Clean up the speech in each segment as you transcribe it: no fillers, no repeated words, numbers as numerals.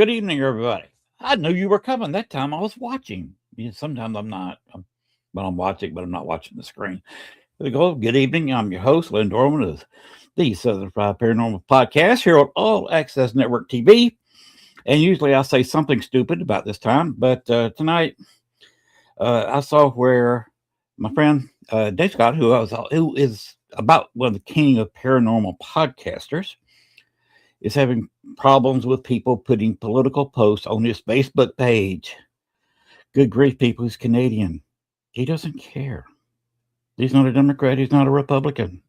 Good evening, everybody. I knew you were coming. That time I was watching. Sometimes I'm not, but I'm watching, but I'm not watching the screen. There we go. Good evening. I'm your host, Lynn Dorman of the Southern Fried Paranormal Podcast here on All Access Network TV. And usually I say something stupid about this time, but tonight I saw where my friend Dave Scott, who is about one of the king of paranormal podcasters, is having problems with people putting political posts on his Facebook page. Good grief, people, he's Canadian. He doesn't care. He's not a Democrat, he's not a Republican.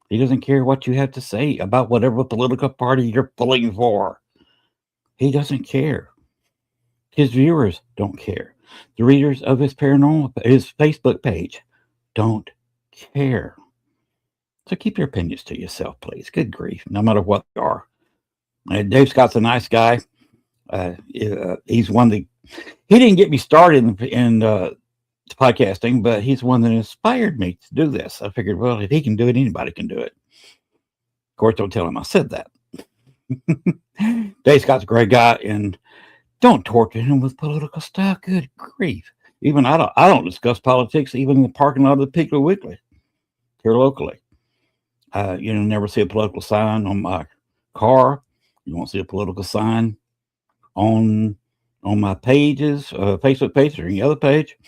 He doesn't care what you have to say about whatever political party you're pulling for. He doesn't care. His viewers don't care. The readers of his Facebook page don't care. So keep your opinions to yourself, please. Good grief, no matter what they are. Dave Scott's a nice guy. He's one that he didn't get me started in podcasting, but he's one that inspired me to do this. I figured, well, if he can do it, anybody can do it. Of course, don't tell him I said that. Dave Scott's a great guy, and don't torture him with political stuff. Good grief! Even I don't discuss politics even in the parking lot of the Piggly Wiggly here locally. Never see a political sign on my car. You won't see a political sign on my pages, Facebook page or any other page.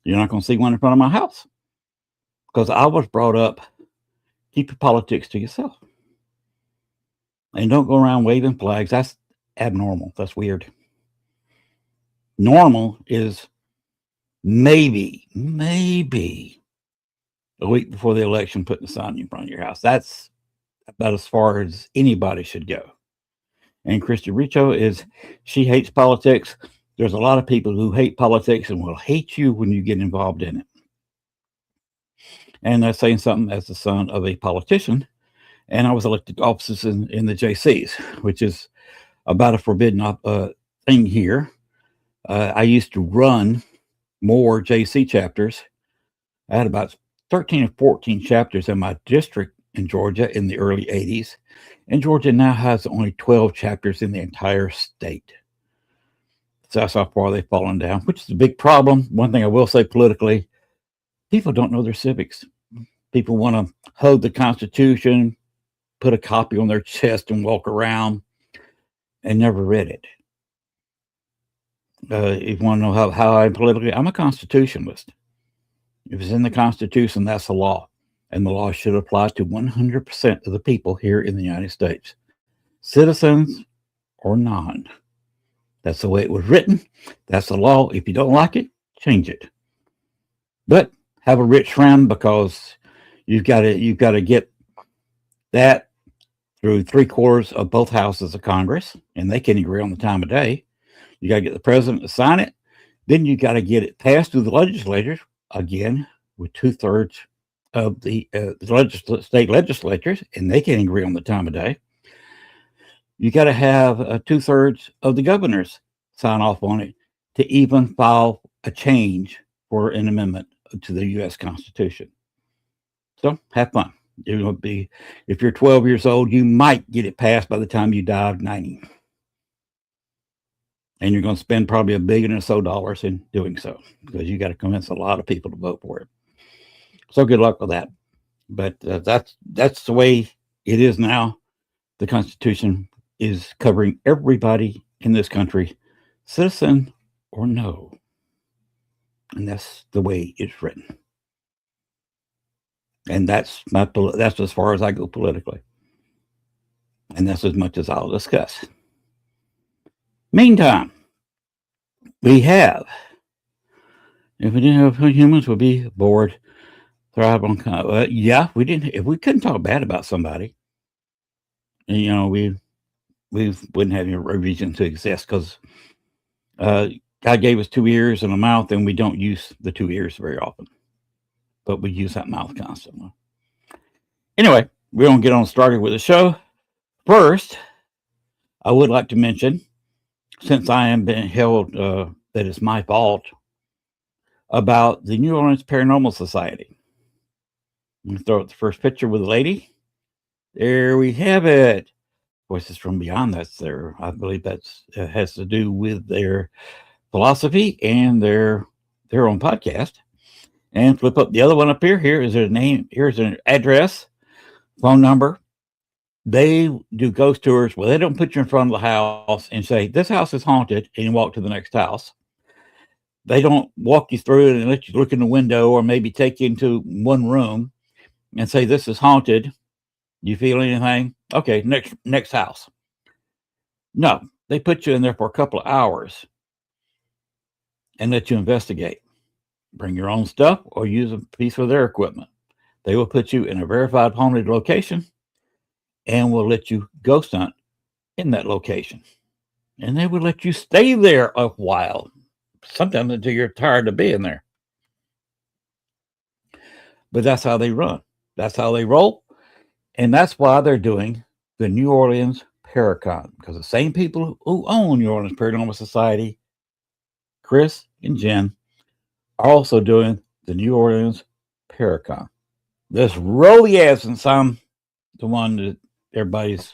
You're not going to see one in front of my house because I was brought up, keep your politics to yourself. And don't go around waving flags. That's abnormal. That's weird. Normal is maybe a week before the election putting a sign in front of your house. That's about as far as anybody should go. And Christy Richo she hates politics. There's a lot of people who hate politics and will hate you when you get involved in it. And that's saying something as the son of a politician. And I was elected to offices in the JCs, which is about a forbidden thing here. I used to run more JC chapters. I had about 13 or 14 chapters in my district in Georgia in the early 80s. And Georgia now has only 12 chapters in the entire state. So that's how far they've fallen down, which is a big problem. One thing I will say politically, people don't know their civics. People want to hug the Constitution, put a copy on their chest and walk around and never read it. If you want to know how I'm politically, I'm a constitutionalist. If it's in the Constitution, that's the law. And the law should apply to 100% of the people here in the United States, citizens or non. That's the way it was written. That's the law. If you don't like it, change it. But have a rich friend, because you've got to get that through 3/4 of both houses of Congress, and they can agree on the time of day. You got to get the president to sign it. Then you got to get it passed through the legislators, again, with 2/3 of the state legislatures, and they can't agree on the time of day. You got to have 2/3 of the governors sign off on it to even file a change for an amendment to the U.S. Constitution. So have fun. It will be, if you're 12 years old, you might get it passed by the time you die of 90. And you're going to spend probably $1 billion or so in doing so, because you got to convince a lot of people to vote for it. So good luck with that. But that's the way it is now. The Constitution is covering everybody in this country, citizen or no. And that's the way it's written. And that's as far as I go politically. And that's as much as I'll discuss. Meantime, we have, if we didn't have humans, we'd be bored. Thrive on, if we couldn't talk bad about somebody, we wouldn't have any reason to exist, because God gave us 2 ears and a mouth, and we don't use the 2 ears very often, but we use that mouth constantly. Anyway, we're going to get on started with the show. First, I would like to mention, since I am being held that it's my fault, about the New Orleans Paranormal Society. I'm going to throw up the first picture with the lady. There we have it. Voices from Beyond. That's their, I believe that's has to do with their philosophy and their own podcast. And flip up the other one up here. Here is their name. Here's an address, phone number. They do ghost tours where they don't put you in front of the house and say, this house is haunted, and you walk to the next house. They don't walk you through it and let you look in the window or maybe take you into one room and say, this is haunted. Do you feel anything? Okay, next house. No, they put you in there for a couple of hours and let you investigate. Bring your own stuff or use a piece of their equipment. They will put you in a verified haunted location and will let you ghost hunt in that location. And they will let you stay there a while, sometimes until you're tired of being there. But that's how they run. That's how they roll. And that's why they're doing the New Orleans Paracon, because the same people who own New Orleans Paranormal Society, Chris and Jen, are also doing the New Orleans Paracon. Let's roll the ads since I'm the one that everybody's.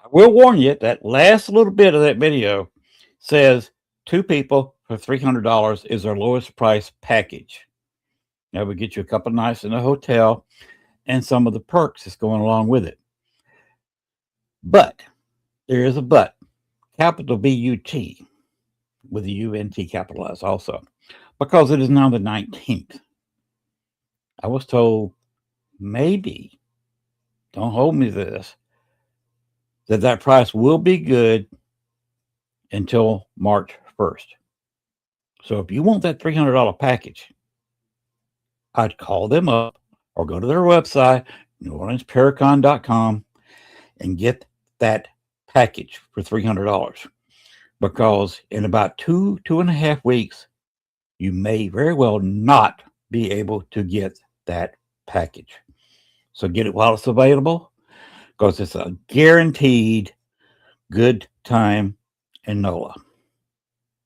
I will warn you, that last little bit of that video says 2 people for $300 is their lowest price package. That would get you a couple of nights in a hotel and some of the perks that's going along with it. But there is a but, capital B-U-T, with the U-N-T capitalized also, because it is now the 19th. I was told, maybe, don't hold me to this, that price will be good until March 1st. So if you want that $300 package, I'd call them up or go to their website, NewOrleansParacon.com, and get that package for $300. Because in about 2.5 weeks, you may very well not be able to get that package. So get it while it's available, because it's a guaranteed good time in NOLA.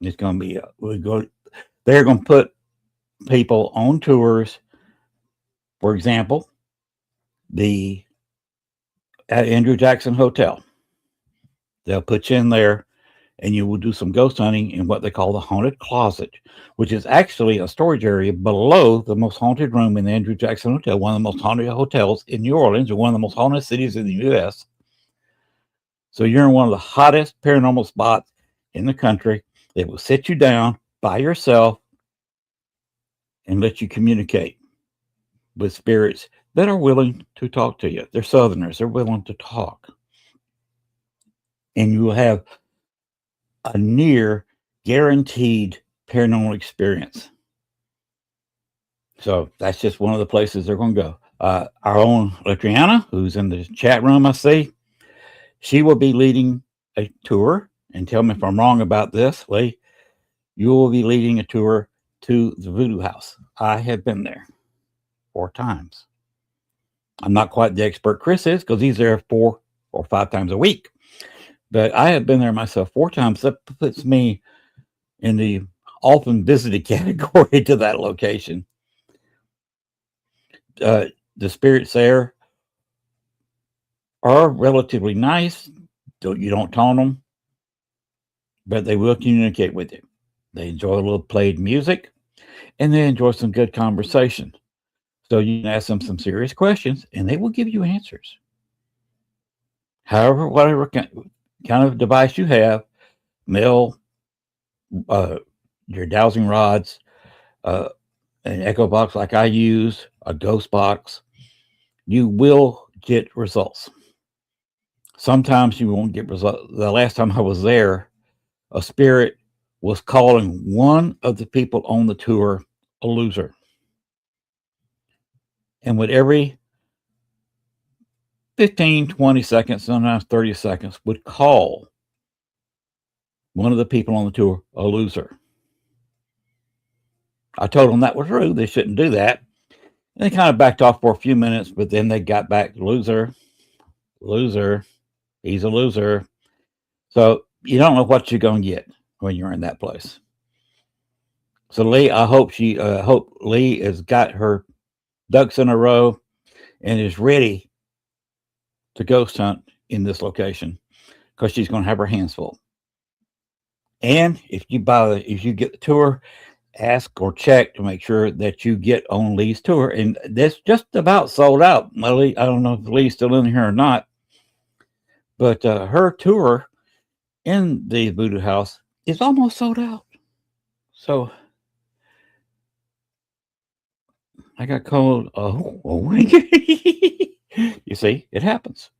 It's going to be, they're going to put people on tours. For example, at Andrew Jackson Hotel, they'll put you in there and you will do some ghost hunting in what they call the haunted closet, which is actually a storage area below the most haunted room in the Andrew Jackson Hotel, one of the most haunted hotels in New Orleans, or one of the most haunted cities in the U.S. So you're in one of the hottest paranormal spots in the country. They will sit you down by yourself and let you communicate. with spirits that are willing to talk to you. They're Southerners. They're willing to talk. And you will have a near guaranteed paranormal experience. So that's just one of the places they're going to go. Our own Latriana, who's in the chat room, I see, she will be leading a tour. And tell me if I'm wrong about this, Lee. You will be leading a tour to the Voodoo House. I have been there 4 times. I'm not quite the expert Chris is, because he's there 4 or 5 times a week. But I have been there myself 4 times. That puts me in the often visited category to that location. The spirits there are relatively nice. You don't taunt them, but they will communicate with you. They enjoy a little played music, and they enjoy some good conversation. So you can ask them some serious questions, and they will give you answers. However, whatever kind of device you have, mail, your dowsing rods, an echo box like I use, a ghost box, you will get results. Sometimes you won't get results. The last time I was there, a spirit was calling one of the people on the tour a loser. And with every 15, 20 seconds, sometimes 30 seconds, would call one of the people on the tour a loser. I told them that was rude. They shouldn't do that. And they kind of backed off for a few minutes, but then they got back, loser, he's a loser. So you don't know what you're going to get when you're in that place. So Lee, I hope Lee has got her ducks in a row and is ready to ghost hunt in this location, because she's going to have her hands full. And if you get the tour, ask or check to make sure that you get on Lee's tour. And that's just about sold out. Well, Lee, I don't know if Lee's still in here or not, but her tour in the Voodoo House is almost sold out. So I got called. You see, it happens.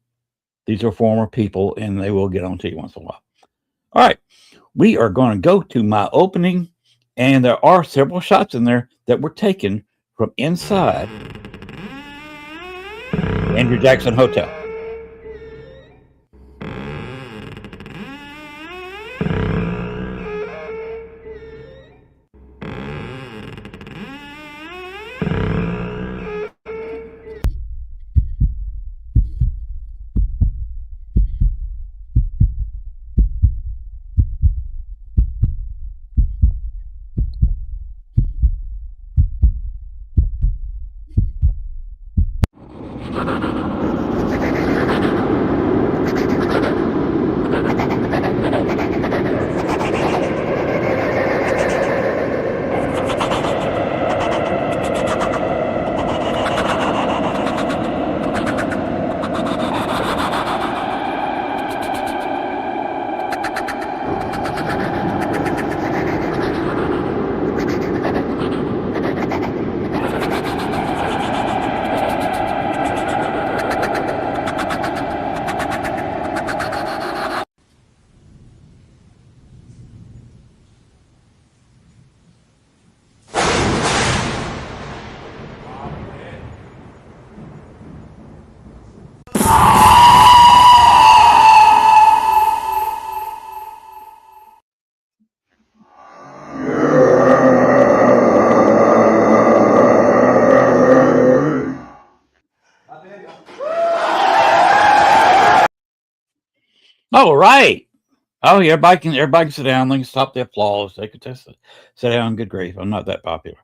These are former people, and they will get on to you once in a while. All right, we are going to go to my opening, and there are several shots in there that were taken from inside Andrew Jackson Hotel. All right. Oh, yeah, everybody can sit down. They can stop the applause. They can just sit down. Good grief, I'm not that popular.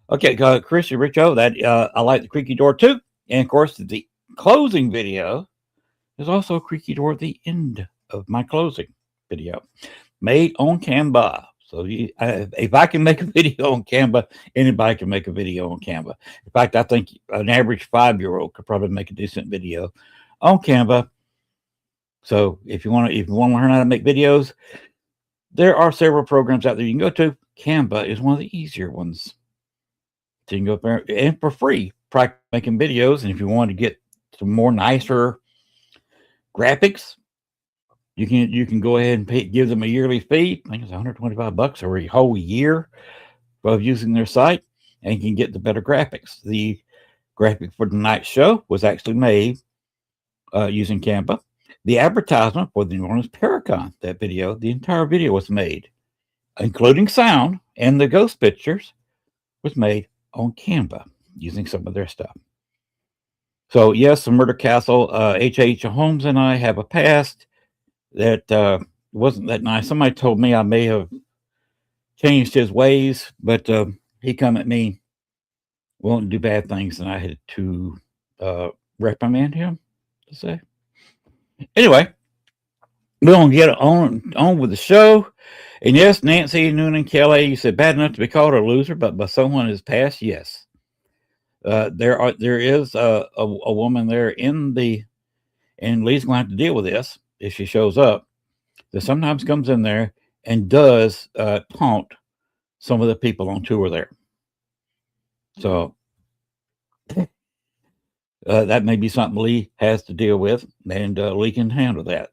Okay, Chris, you reach over that. I like the creaky door too, and of course the closing video is also a creaky door at the end of my closing video, made on Canva. So if I can make a video on Canva, anybody can make a video on Canva. In fact, I think an average 5-year-old could probably make a decent video on Canva. So if you want to learn how to make videos, there are several programs out there you can go to. Canva is one of the easier ones. So you can go there and for free practice making videos, and if you want to get some more nicer graphics, you can go ahead and give them a yearly fee. I think it's $125 for a whole year of using their site, and you can get the better graphics. The graphic for tonight's show was actually made using Canva. The advertisement for the New Orleans Paracon, that video, the entire video was made, including sound, and the ghost pictures was made on Canva using some of their stuff. So yes, the Murder Castle, H.H. Holmes and I have a past that wasn't that nice. Somebody told me I may have changed his ways, but he come at me wanting to do bad things, and I had to reprimand him, to say. Anyway, we're going to get on with the show. And yes, Nancy, Noonan, Kelly, you said bad enough to be called a loser, but by someone has passed, yes. There is a woman there and Lee's going to have to deal with this if she shows up, that sometimes comes in there and does taunt some of the people on tour there. So that may be something Lee has to deal with, and Lee can handle that.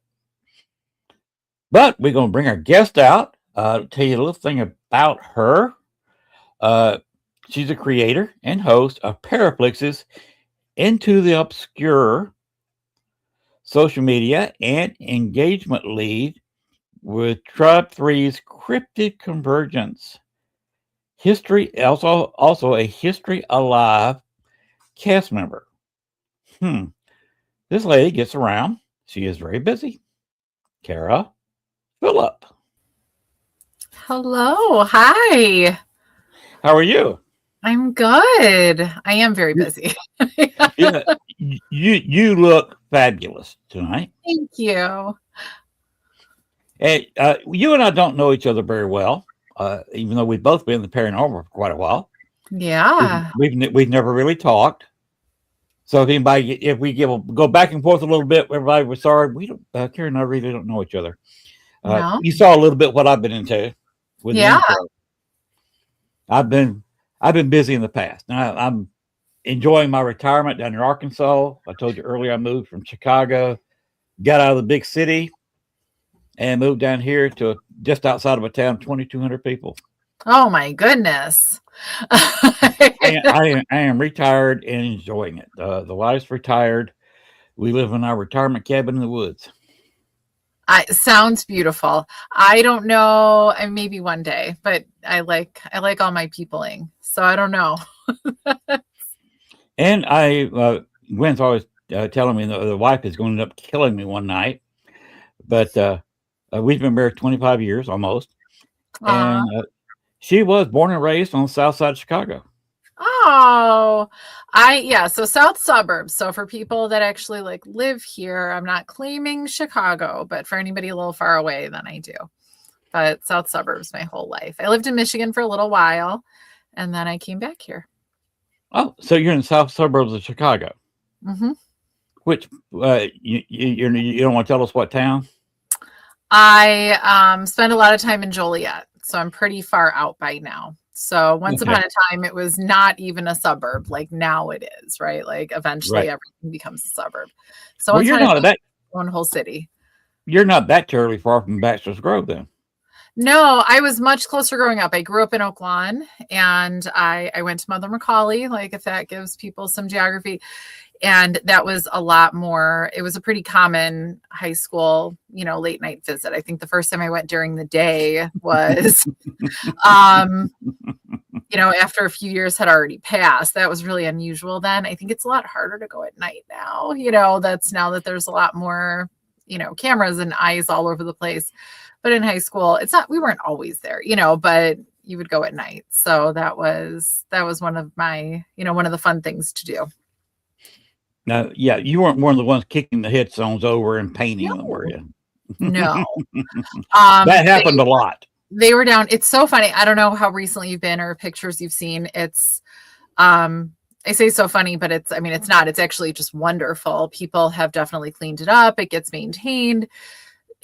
But we're going to bring our guest out, tell you a little thing about her. She's a creator and host of Paraplex's Into the Obscure social media and engagement lead with Tribe 3's Cryptid Convergence. Also a History Alive cast member. This lady gets around. She is very busy. Kara Phillip. Hello. Hi. How are you? I'm good. I am very busy. Yeah, you look fabulous tonight. Thank you. Hey, you and I don't know each other very well, even though we've both been in the paranormal for quite a while. Yeah. We've never really talked. So if we go back and forth a little bit, everybody was sorry. We don't. Kara and I really don't know each other. No. You saw a little bit what I've been into with the intro. I've been busy in the past. Now I'm enjoying my retirement down in Arkansas. I told you earlier I moved from Chicago, got out of the big city, and moved down here to just outside of a town, 2,200 people. Oh my goodness. I am retired and enjoying it. The wife's retired. We live in our retirement cabin in the woods. Sounds beautiful. I don't know, and maybe one day, but I like all my peopling, so I don't know. And Gwen's always telling me the wife is going to end up killing me one night, but we've been married 25 years almost, and she was born and raised on the south side of Chicago. Oh, so south suburbs. So for people that actually live here, I'm not claiming Chicago, but for anybody a little far away, then I do. But south suburbs my whole life. I lived in Michigan for a little while, and then I came back here. Oh, so you're in the south suburbs of Chicago. Mm-hmm. Which you don't want to tell us what town? I spent a lot of time in Joliet, so I'm pretty far out by now. So once upon a time, it was not even a suburb. Like now it is, right? Like eventually everything becomes a suburb. So you're not that one whole city. You're not that terribly far from Baxter's Grove, then. No, I was much closer growing up. I grew up in Oak Lawn, and I went to Mother Macaulay, like if that gives people some geography. And that was a lot more, it was a pretty common high school, late night visit. I think the first time I went during the day was, after a few years had already passed. That was really unusual then. I think it's a lot harder to go at night now, that's now that there's a lot more, cameras and eyes all over the place. But in high school, we weren't always there, but you would go at night. So that was one of my, one of the fun things to do. Now, you weren't one of the ones kicking the headstones over and painting them, were you? No. That happened a lot. They were down. It's so funny. I don't know how recently you've been or pictures you've seen. It's, I say so funny, but it's not. It's actually just wonderful. People have definitely cleaned it up. It gets maintained.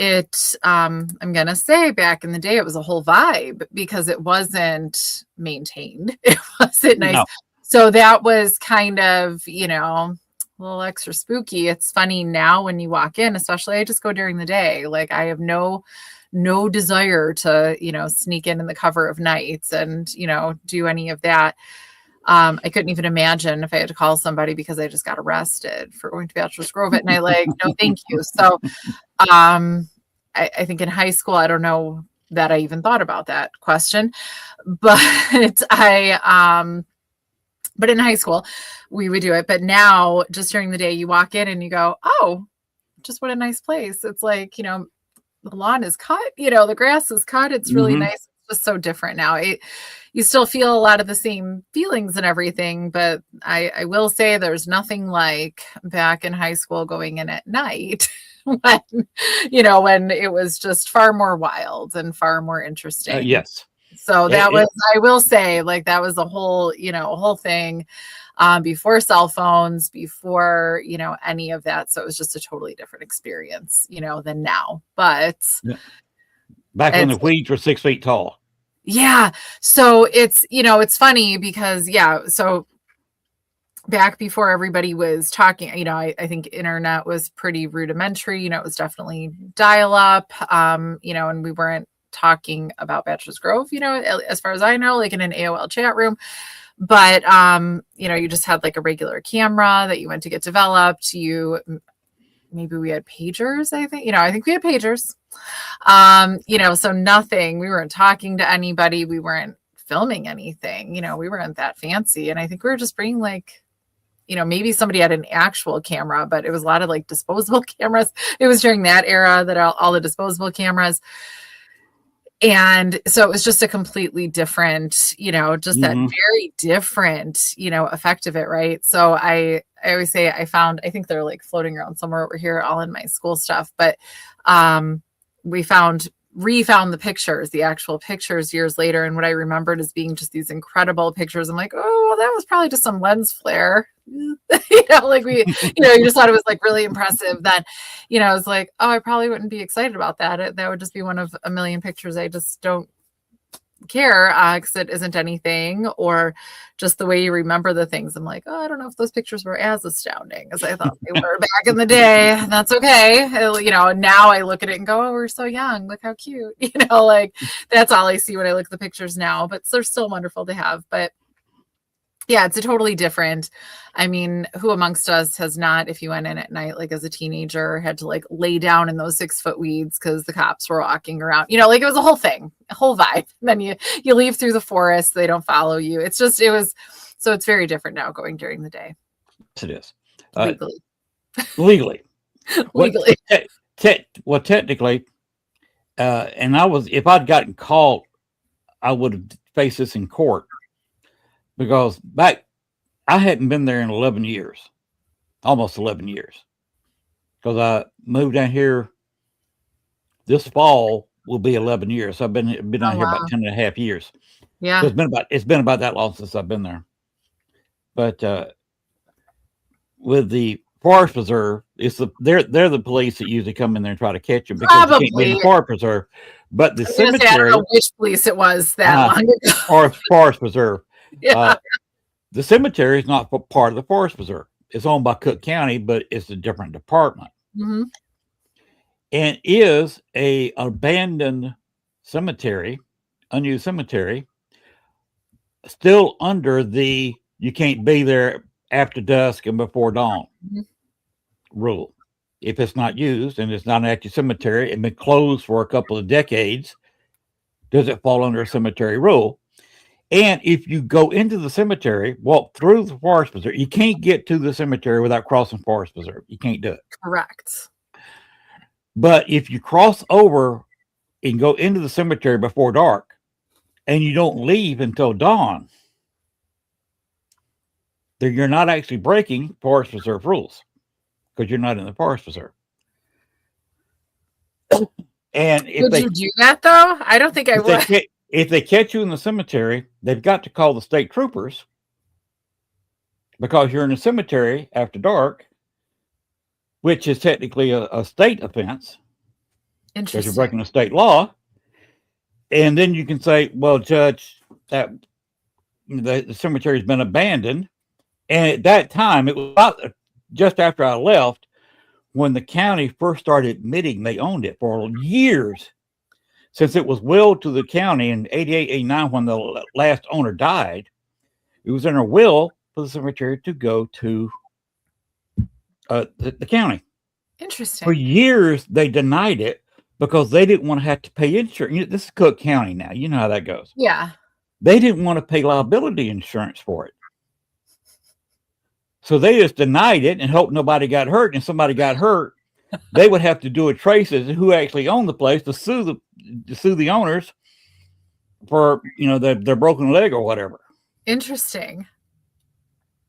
I'm going to say back in the day, it was a whole vibe because it wasn't maintained. It wasn't nice. No. So that was kind of, a little extra spooky. It's funny now when you walk in, especially I just go during the day. Like I have no desire to, sneak in the cover of nights and, do any of that. I couldn't even imagine if I had to call somebody because I just got arrested for going to Bachelor's Grove at night. Like, no, thank you. So, I think in high school, I don't know that I even thought about that question, but but in high school we would do it. But now just during the day, you walk in and you go, oh, just what a nice place. It's like, the lawn is cut, the grass is cut. It's really Mhm. nice. It's just so different now. You still feel a lot of the same feelings and everything, but I will say there's nothing like back in high school going in at night when, when it was just far more wild and far more interesting. Yes. So that It was, I will say, like that was a whole thing before cell phones, before, any of that. So it was just a totally different experience, than now. But yeah. Back when the it's, weeds were 6 feet tall. yeah. So it's funny because, so back before everybody was talking, I think internet was pretty rudimentary, it was definitely dial up, and we weren't talking about Bachelor's Grove, as far as I know, like in an AOL chat room. But, you just had like a regular camera that you went to get developed. Maybe we had pagers, I think we had pagers. So nothing, we weren't talking to anybody. We weren't filming anything, we weren't that fancy. And I think we were just bringing like, maybe somebody had an actual camera, but it was a lot of like disposable cameras. It was during that era that all the disposable cameras. And so it was just a completely different, just that very different, effect of it. Right. So I always say I think they're like floating around somewhere over here, all in my school stuff. But we refound the actual pictures years later. And what I remembered as being just these incredible pictures. I'm like, oh, well, that was probably just some lens flare. Like we, you just thought it was like really impressive. Then, I was like, oh, I probably wouldn't be excited about that. That would just be one of a million pictures. I just don't care because it isn't anything, or just the way you remember the things. I'm like, oh, I don't know if those pictures were as astounding as I thought they were back in the day. That's okay. Now I look at it and go, oh, we're so young. Look how cute. Like that's all I see when I look at the pictures now, but they're still wonderful to have. But yeah, it's a totally different. I mean, who amongst us has not, if you went in at night, like as a teenager, had to like lay down in those 6-foot weeds because the cops were walking around, like it was a whole thing, a whole vibe. And then you leave through the forest, they don't follow you. So it's very different now going during the day. Yes, it is. Legally. Legally. Well, technically, and if I'd gotten caught, I would have faced this in court. Because I hadn't been there in 11 years, almost 11 years. Because I moved down here this fall will be 11 years. So I've been down here about 10 and a half years. Yeah. So it's been about that long since I've been there. But with the Forest Preserve, they're the police that usually come in there and try to catch you because you can't be in the Forest Preserve. But the cemetery, I don't know which police it was that long ago. Forest Preserve. Yeah. The cemetery is not part of the Forest Preserve. It's owned by Cook County, but it's a different department. Mm-hmm. And is a abandoned cemetery, unused cemetery, still under the you can't be there after dusk and before dawn rule. If it's not used and it's not an active cemetery and been closed for a couple of decades, does it fall under a cemetery rule? And if you go into the cemetery, walk through the Forest Preserve, you can't get to the cemetery without crossing Forest Preserve. You can't do it. Correct. But if you cross over and go into the cemetery before dark and you don't leave until dawn, then you're not actually breaking Forest Preserve rules because you're not in the Forest Preserve. And if would you do that though? I don't think I would. If they catch you in the cemetery, they've got to call the state troopers because you're in a cemetery after dark, which is technically a state offense because you're breaking a state law. And then you can say, well, Judge, that the cemetery has been abandoned. And at that time, it was about just after I left when the county first started admitting they owned it for years. Since it was willed to the county in 88, 89 when the last owner died, it was in a will for the cemetery to go to the county. For Interesting. years, they denied it because they didn't want to have to pay insurance. This is Cook County now. You know how that goes. Yeah. They didn't want to pay liability insurance for it. So they just denied it and hoped nobody got hurt. And if somebody got hurt, they would have to do a trace as to who actually owned the place to sue the owners for their broken leg or whatever. Interesting.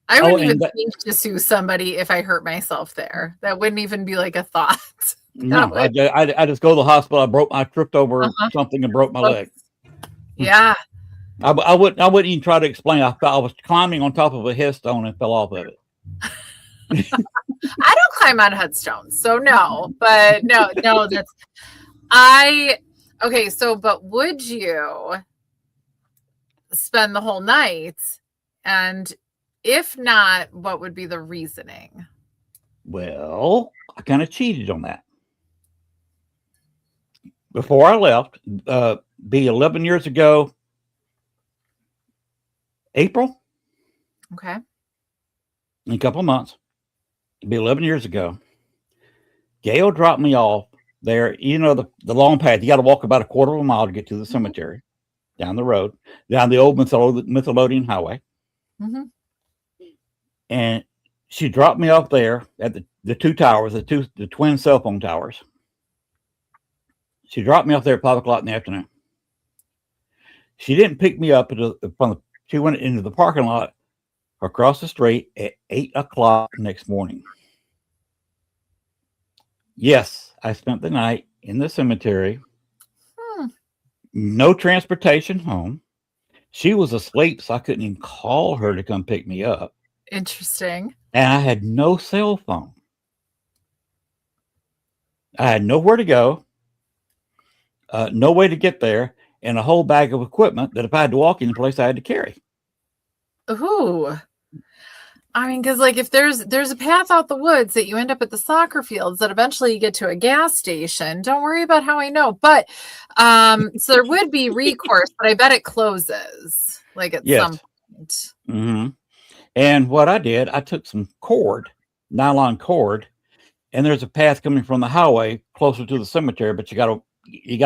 I wouldn't even think to sue somebody if I hurt myself there. That wouldn't even be like a thought. No, I just go to the hospital. I tripped over something and broke my leg. Yeah. I wouldn't even try to explain. I was climbing on top of a headstone and fell off of it. I don't climb on headstones, so no. But no, that's okay. So, but would you spend the whole night? And if not, what would be the reasoning? Well, I kind of cheated on that. Before I left, be 11 years ago, April. Okay. In a couple of months. It'd be 11 years ago. Gail dropped me off there. You know, the long path. You got to walk about a quarter of a mile to get to the cemetery. Down the road. Down the old Midlothian Highway. Mm-hmm. And she dropped me off there at the two towers, the twin cell phone towers. She dropped me off there at 5 o'clock in the afternoon. She didn't pick me up she went into the parking lot across the street at 8 o'clock next morning. Yes, I spent the night in the cemetery. No transportation home. She was asleep, so I couldn't even call her to come pick me up. Interesting. And I had no cell phone. I had nowhere to go, no way to get there, and a whole bag of equipment that if I had to walk any place, I had to carry. Ooh. I mean, because like if there's a path out the woods that you end up at the soccer fields that eventually you get to a gas station, don't worry about how I know. But so there would be recourse, but I bet it closes like at some point. Mm-hmm. And what I did, I took some nylon cord, and there's a path coming from the highway closer to the cemetery, but you got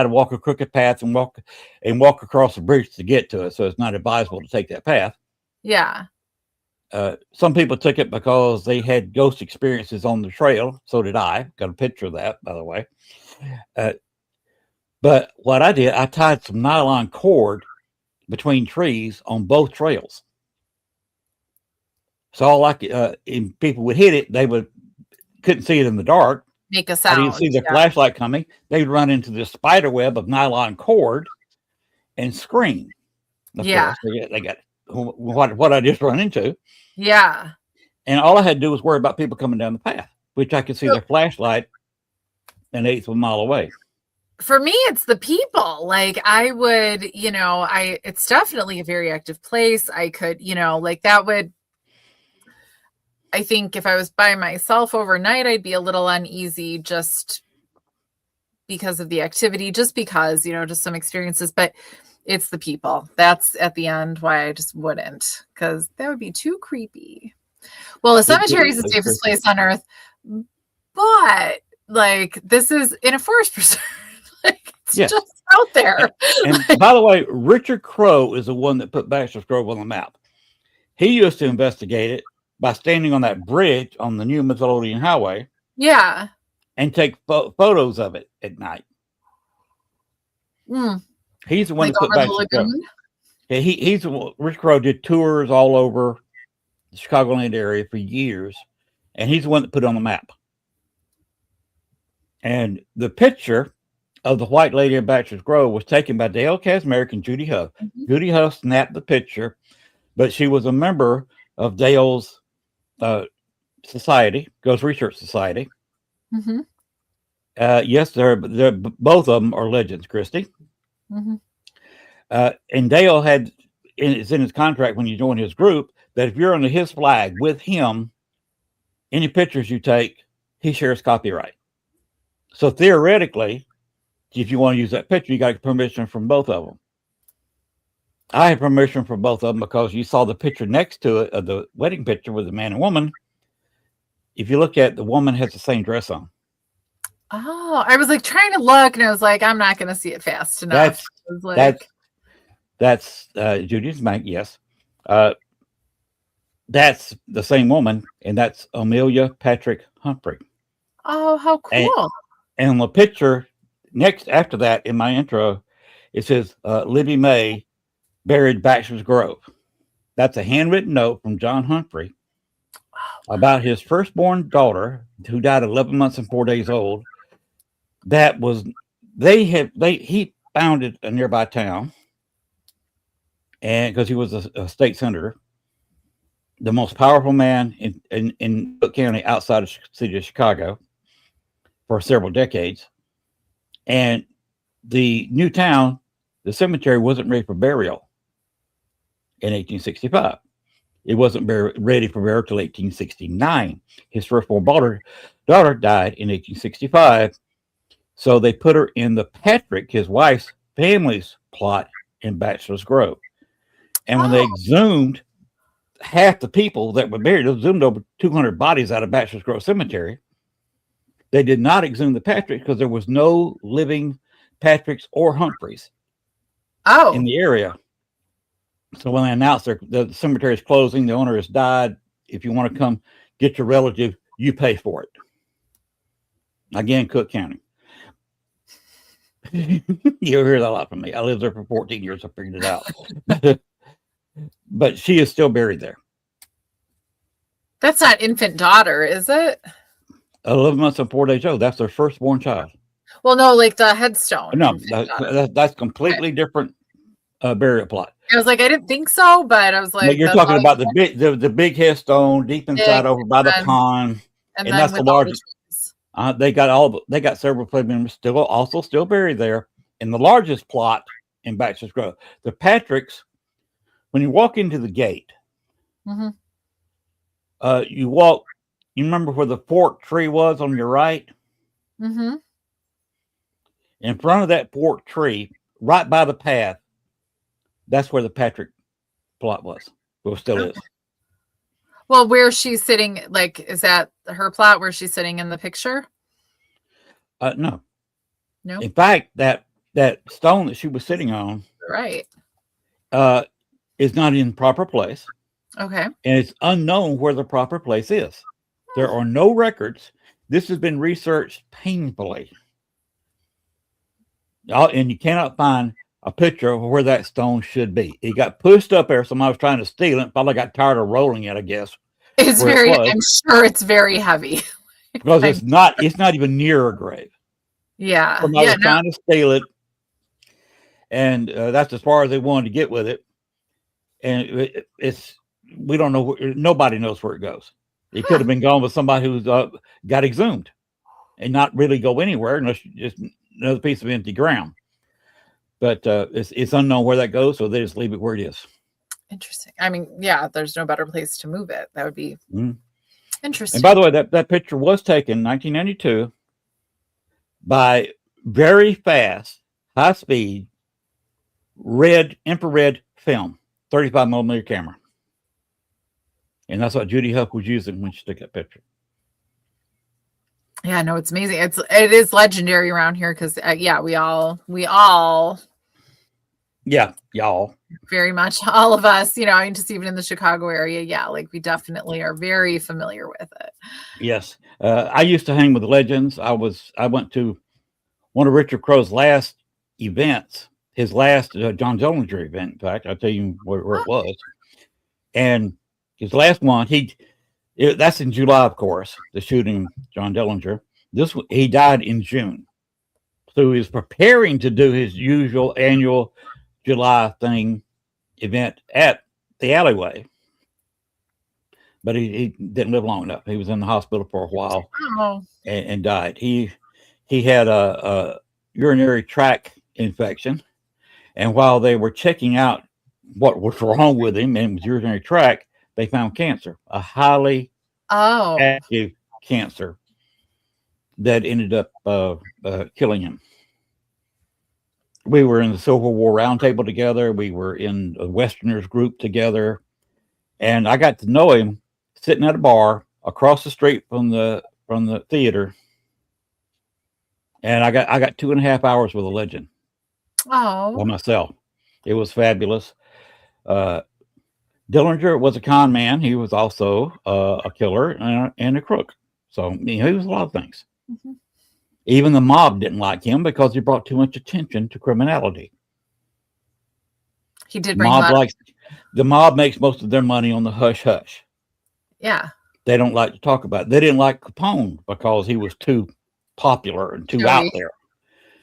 to walk a crooked path and walk across the bridge to get to it. So it's not advisable to take that path. Yeah. Some people took it because they had ghost experiences on the trail. So did I. Got a picture of that, by the way. But what I did, I tied some nylon cord between trees on both trails. So if people would hit it, they couldn't see it in the dark. Make a sound. You see the flashlight coming. They would run into the spider web of nylon cord and scream. Of course, they got what I just run into. Yeah. And all I had to do was worry about people coming down the path, which I could see their flashlight an eighth of a mile away. For me, it's the people. Like I would, it's definitely a very active place. I could, I think if I was by myself overnight, I'd be a little uneasy just because of the activity, just because, just some experiences, but it's the people. That's at the end why I just wouldn't, because that would be too creepy. Well, a cemetery is the safest place on earth, but like this is in a forest preserve. Like it's just out there. And by the way, Richard Crowe is the one that put Baxter's Grove on the map. He used to investigate it by standing on that bridge on the new Midlothian Highway. Yeah. And take photos of it at night. He's the one that put Baxter's Grove. He's Rich Crowe did tours all over the Chicagoland area for years, and he's the one that put it on the map. And the picture of the White Lady in Baxter's Grove was taken by Dale Kazmarek and Judy Huff. Mm-hmm. Judy Huff snapped the picture, but she was a member of Dale's society, Ghost Research Society. Mm-hmm. Yes, they're both of them are legends, Christy. Mm-hmm. And Dale had it's in his contract when you join his group that if you're under his flag with him, any pictures you take, he shares copyright. So theoretically, if you want to use that picture, you got permission from both of them. I had permission from both of them because you saw the picture next to it of the wedding picture with the man and woman. If you look at the woman has the same dress on. Oh, I was like trying to look, and I was like, I'm not going to see it fast enough. That's Judy's Bank. Yes, that's the same woman, and that's Amelia Patrick Humphrey. Oh, how cool! And the picture next after that in my intro, it says Libby May buried Baxter's Grove. That's a handwritten note from John Humphrey about his firstborn daughter, who died 11 months and 4 days old. That was he founded a nearby town, and because he was a state senator, the most powerful man in Cook County outside of the city of Chicago for several decades. And the new town, the cemetery wasn't ready for burial in 1865. It wasn't ready for burial till 1869. His firstborn daughter died in 1865. So they put her in the Patrick, his wife's family's plot in Bachelor's Grove. And when they exhumed half the people that were buried, they exhumed over 200 bodies out of Bachelor's Grove Cemetery. They did not exhume the Patricks because there was no living Patricks or Humphreys in the area. So when they announced the cemetery is closing, the owner has died. If you want to come get your relative, you pay for it. Again, Cook County. You hear that a lot from me. I lived there for 14 years. I figured it out. But she is still buried there. That's not infant daughter, is it? 11 months and 4 days old. That's their firstborn child. Well, no, like the headstone. No, that's completely different burial plot. I was like, I didn't think so, but I was like, you're talking about the big headstone deep inside over by the pond, and that's the largest. They got several family members still buried there in the largest plot in Bachelor's Grove. The Patricks, when you walk into the gate, you walk. You remember where the fork tree was on your right? Mm-hmm. In front of that fork tree, right by the path, that's where the Patrick plot was. Well, still is. Well, where she's sitting, like, is that her plot where she's sitting in the picture? No. No. In fact, that stone that she was sitting on, right, is not in proper place. Okay. And it's unknown where the proper place is. There are no records. This has been researched painfully. And you cannot find a picture of where that stone should be. It got pushed up there. Somebody was trying to steal it. Probably got tired of rolling it, I guess. I'm sure it's very heavy. Because it's not even near a grave. Yeah. Somebody was trying to steal it. And that's as far as they wanted to get with it. And we don't know. Nobody knows where it goes. It could have been gone with somebody who's got exhumed and not really go anywhere unless just another piece of empty ground. But it's unknown where that goes, so they just leave it where it is. Interesting. I mean, yeah, there's no better place to move it. That would be interesting. And by the way, that picture was taken in 1992 by very fast, high speed, infrared film, 35 millimeter camera. And that's what Judy Huck was using when she took that picture. Yeah, no, it's amazing. It is legendary around here because we all. Yeah, y'all. Very much, all of us. I mean, just even in the Chicago area, like we definitely are very familiar with it. Yes, I used to hang with the legends. I went to one of Richard Crowe's last events, his last John Dillinger event. In fact, I'll tell you where it was, and his last one, that's in July, of course, the shooting of John Dillinger. He died in June. So he was preparing to do his usual annual July event at the alleyway. But he didn't live long enough. He was in the hospital for a while and died. He had a urinary tract infection. And while they were checking out what was wrong with him and his urinary tract, they found cancer, a highly Oh. active cancer that ended up killing him. We were in the Civil War Roundtable together. We were in a Westerners group together, and I got to know him sitting at a bar across the street from the theater. And I got 2.5 hours with a legend by Oh. myself. It was fabulous. Uh, Dillinger was a con man. He was also a killer and a crook. So he was a lot of things. Mm-hmm. Even the mob didn't like him because he brought too much attention to criminality. He did bring The mob makes most of their money on the hush hush. Yeah. They don't like to talk about it. They didn't like Capone because he was too popular and too out there.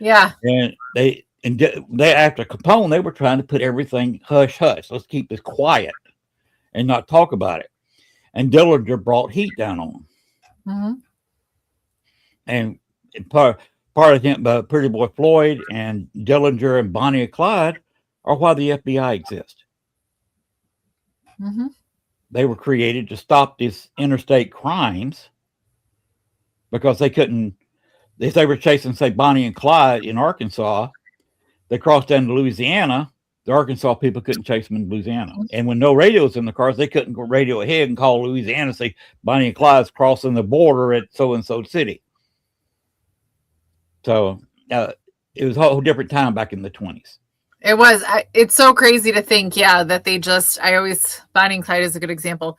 Yeah. And they after Capone, they were trying to put everything hush hush. Let's keep this quiet and not talk about it. And Dillinger brought heat down on them. Mm-hmm. And part of him, Pretty Boy Floyd and Dillinger and Bonnie and Clyde are why the FBI exists. Mm-hmm. They were created to stop these interstate crimes because they couldn't. If they were chasing, say, Bonnie and Clyde in Arkansas, they crossed down to Louisiana. The Arkansas people couldn't chase them in Louisiana. And when no radios in the cars, they couldn't go radio ahead and call Louisiana and say, Bonnie and Clyde's crossing the border at so-and-so city. So it was a whole different time back in the 20s. It was. It's so crazy to think, that they just, Bonnie and Clyde is a good example.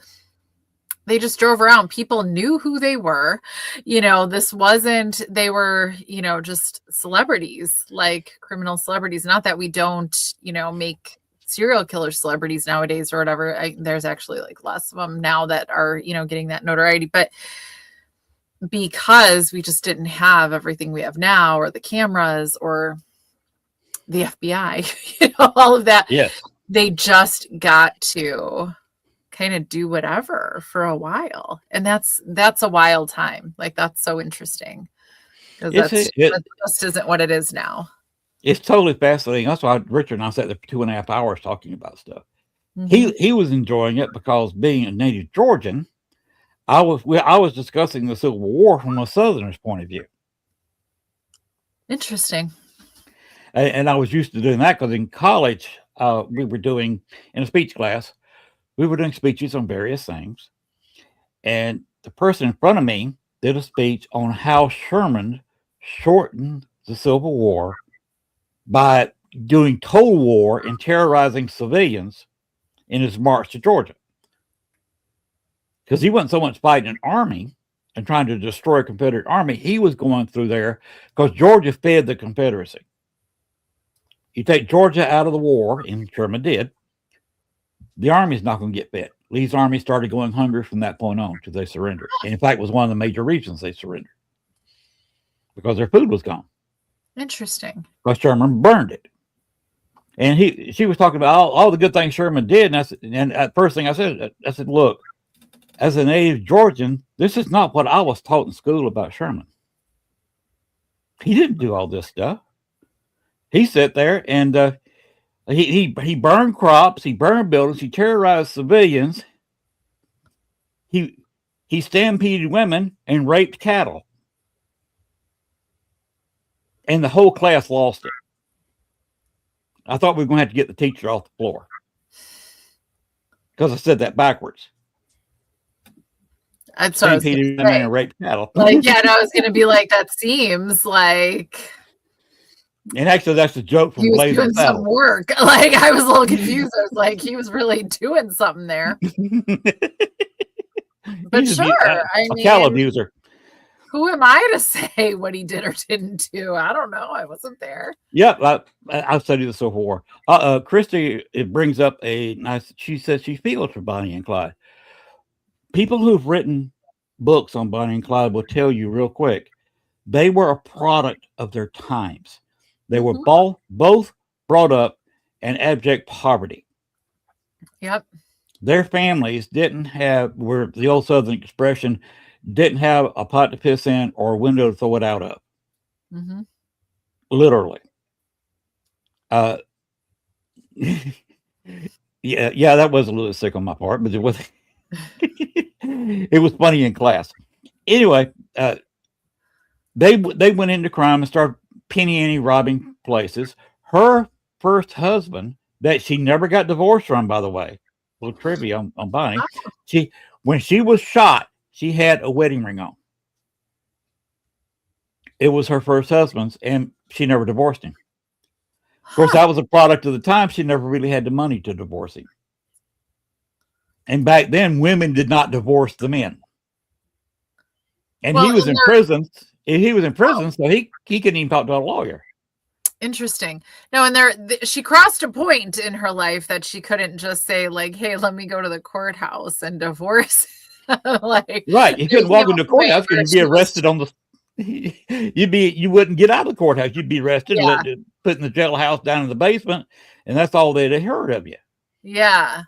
They just drove around. People knew who they were. This wasn't, they were, just celebrities, like criminal celebrities. Not that we don't, make serial killer celebrities nowadays or whatever. There's actually like less of them now that are, getting that notoriety. But because we just didn't have everything we have now, or the cameras, or the FBI, all of that. Yes. They just got to kind of do whatever for a while. And that's a wild time. Like, that's so interesting. Because that just isn't what it is now. It's totally fascinating. That's why Richard and I sat there for 2.5 hours talking about stuff. Mm-hmm. He was enjoying it because, being a native Georgian, I was discussing the Civil War from a Southerner's point of view. Interesting. And I was used to doing that because in college, we were doing, in a speech class, we were doing speeches on various things. And the person in front of me did a speech on how Sherman shortened the Civil War by doing total war and terrorizing civilians in his march to Georgia. Because he wasn't so much fighting an army and trying to destroy a Confederate army. He was going through there because Georgia fed the Confederacy. You take Georgia out of the war, and Sherman did, the army's not going to get fed. Lee's army started going hungry from that point on till they surrendered. And in fact, it was one of the major reasons they surrendered, because their food was gone. Interesting. Because Sherman burned it. And she was talking about all the good things Sherman did. And at first thing I said, look, as a native Georgian, this is not what I was taught in school about Sherman. He didn't do all this stuff. He sat there and he burned crops, he burned buildings, he terrorized civilians, he stampeded women and raped cattle. And the whole class lost it. I thought we were going to have to get the teacher off the floor because I said that backwards. Stampeded women and raped cattle. Like, yeah, I was going to be like, that seems like. And actually, that's a joke from Blazing Saddles. He was doing some work. Like, I was a little confused. I was like, he was really doing something there. But sure, I mean, cow abuser. Who am I to say what he did or didn't do? I don't know. I wasn't there. Yeah, I studied the Civil War. Christy, it brings up she says she feels for Bonnie and Clyde. People who've written books on Bonnie and Clyde will tell you real quick, they were a product of their times. They were both brought up in abject poverty. Yep. Their families were the old Southern expression, didn't have a pot to piss in or a window to throw it out of. Mm-hmm. Literally. Yeah, that was a little sick on my part, but it was it was funny in class. Anyway, they went into crime and started penny ante robbing places. Her first husband, that she never got divorced from, by the way, little trivia on Bonnie. She when she was shot, she had a wedding ring on. It was her first husband's, and she never divorced him. Of course, that was a product of the time. She never really had the money to divorce him. And back then, women did not divorce the men. And Well, he was and in they're prison. He was in oh, prison, so he couldn't even talk to a lawyer. interesting. No, and she crossed a point in her life that she couldn't just say like, "Hey, let me go to the courthouse and divorce." Like Right. You there couldn't came walk a into the point courthouse because where you'd be she was arrested on the you wouldn't get out of the courthouse. You'd be arrested, yeah, put in the jailhouse down in the basement, and that's all they'd have heard of you. yeah.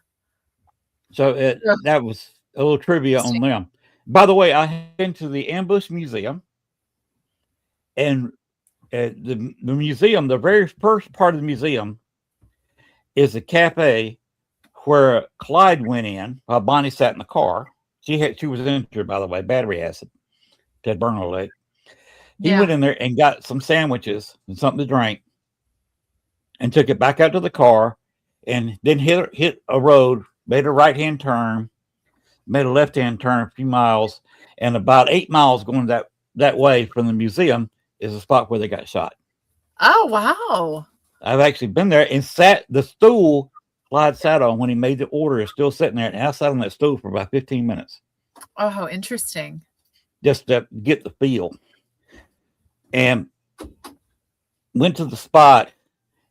So Ugh, that was a little trivia on interesting. them. By the way, I went to the Ambush Museum, and the museum, the very first part of the museum is a cafe where Clyde went in while Bonnie sat in the car. She was injured, by the way, battery acid, had burned her leg. He Yeah. went in there and got some sandwiches and something to drink, and took it back out to the car, and then hit a road, made a right hand turn, made a left hand turn a few miles, and about 8 miles going that way from the museum is the spot where they got shot. Oh, wow. I've actually been there and sat the stool Clyde sat on when he made the order is still sitting there, and I sat on that stool for about 15 minutes Oh, how interesting. just to get the feel. And went to the spot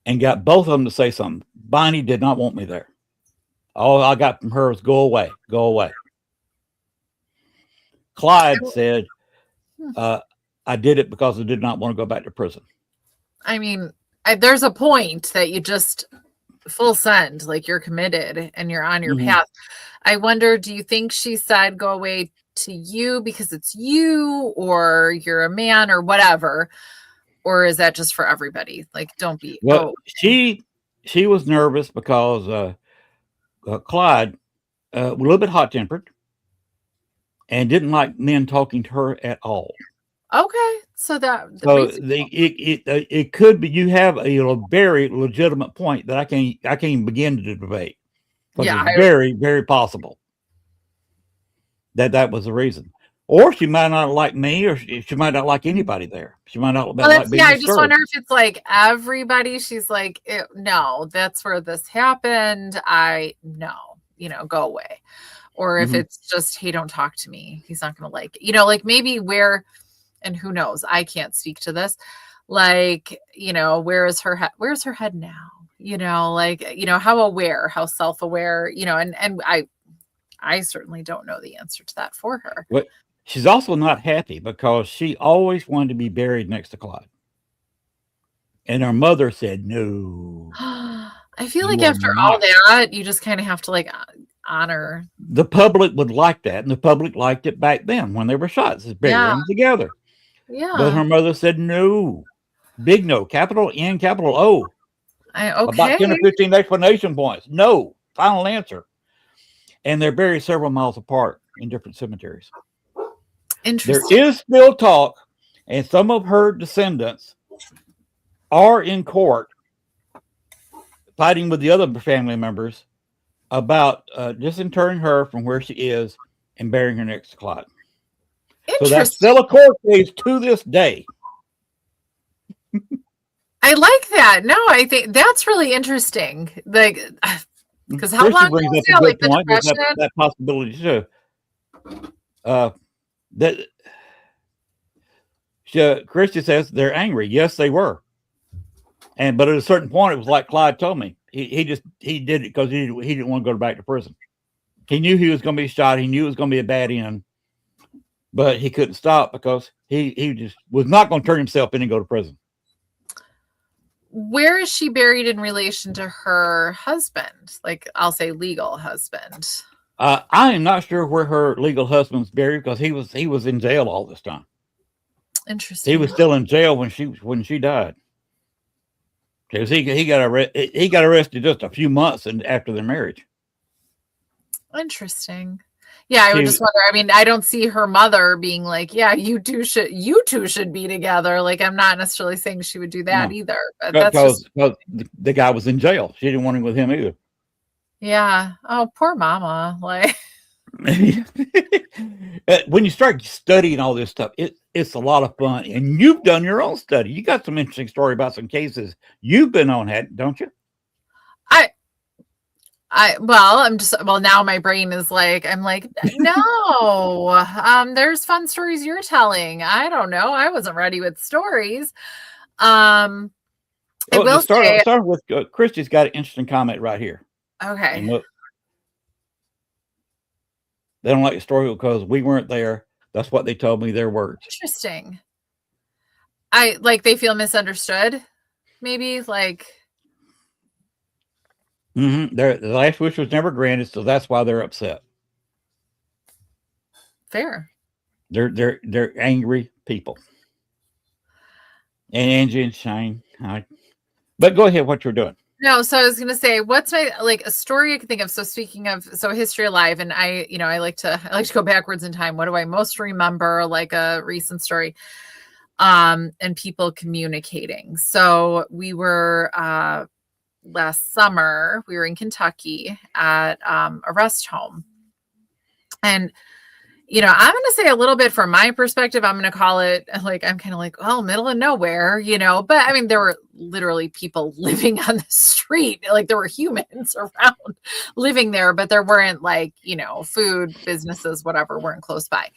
and got both of them to say something. Bonnie did not want me there. All I got from her was go away, go away. Clyde said, Hmm. I did it because I did not want to go back to prison. I mean, there's a point that you just full send, like you're committed and you're on your Mm-hmm. path. I wonder, do you think she said go away to you because it's you or you're a man or whatever? Or is that just for everybody? Like, don't be, Well, go. she was nervous because Clyde was a little bit hot tempered and didn't like men talking to her at all. Okay. So that So reasonable. it could be you have a very legitimate point that I can't even begin to debate because Yeah. it's very very possible that was the reason. Or she might not like me, or she might not like anybody there. She might not Well, like that's, yeah, being I just disturbed. wonder if it's like everybody, she's like, no, that's where this happened. No, go away. Or if Mm-hmm. it's just, hey, don't talk to me. He's not going to like it. Like maybe where, and who knows, I can't speak to this. Like, where's her head now? Like, how aware, how self-aware, and I certainly don't know the answer to that for her. But she's also not happy because she always wanted to be buried next to Clyde. And her mother said, no, I feel like you are after all not. that, you just kind of have to like honor. The public would like that. And the public liked it back then when they were shot. Just bury Yeah. them together. But Yeah. her mother said, no, big no, capital N, capital O, about Okay. 10 or 15 explanation points. No, final answer. And they're buried several miles apart in different cemeteries. There Interesting. is still talk, and some of her descendants are in court fighting with the other family members about disinterring her from where she is and burying her next to Clyde. So that's Interesting. still a court case to this day. I like that. No, I think that's really interesting. Like, because how Christy long brings was up a that? Like good the point. There's depression? that possibility too. Uh, that Christy says they're angry. Yes, they were. But at a certain point, it was like Clyde told me. He did it because he didn't want to go back to prison. He knew he was going to be shot. He knew it was going to be a bad end, but he couldn't stop because he just was not going to turn himself in and go to prison. Where is she buried in relation to her husband? Like, I'll say legal husband. I am not sure where her legal husband's buried because he was in jail all this time. Interesting. He was still in jail when she died. Because he got arrested just a few months after their marriage. Interesting. Yeah, I would just wonder. I mean, I don't see her mother being like, "Yeah, you two should be together." Like, I'm not necessarily saying she would do that either. But that's just the guy was in jail. She didn't want him with him either. Yeah. Oh, poor mama. Like, when you start studying all this stuff, it's a lot of fun. And you've done your own study. You got some interesting story about some cases you've been on, don't you? Now my brain is like, I'm like, no, there's fun stories you're telling. I don't know. I wasn't ready with stories. I will start with Christy's got an interesting comment right here. Okay. And look, they don't like the story because we weren't there. That's what they told me, their words. Interesting. They feel misunderstood, maybe, like. The last wish was never granted, so that's why they're upset. Fair. They're angry people. And Angie and Shane, but go ahead. What you're doing? No, so I was gonna say, what's my a story I can think of? So speaking of History Alive, and I like to go backwards in time. What do I most remember? Like a recent story, and people communicating. So we were last summer, we were in Kentucky at a rest home. And, I'm going to say a little bit from my perspective, I'm going to call it I'm kind of like, well, middle of nowhere, but I mean, there were literally people living on the street. Like there were humans around living there, but there weren't food businesses, whatever, weren't close by.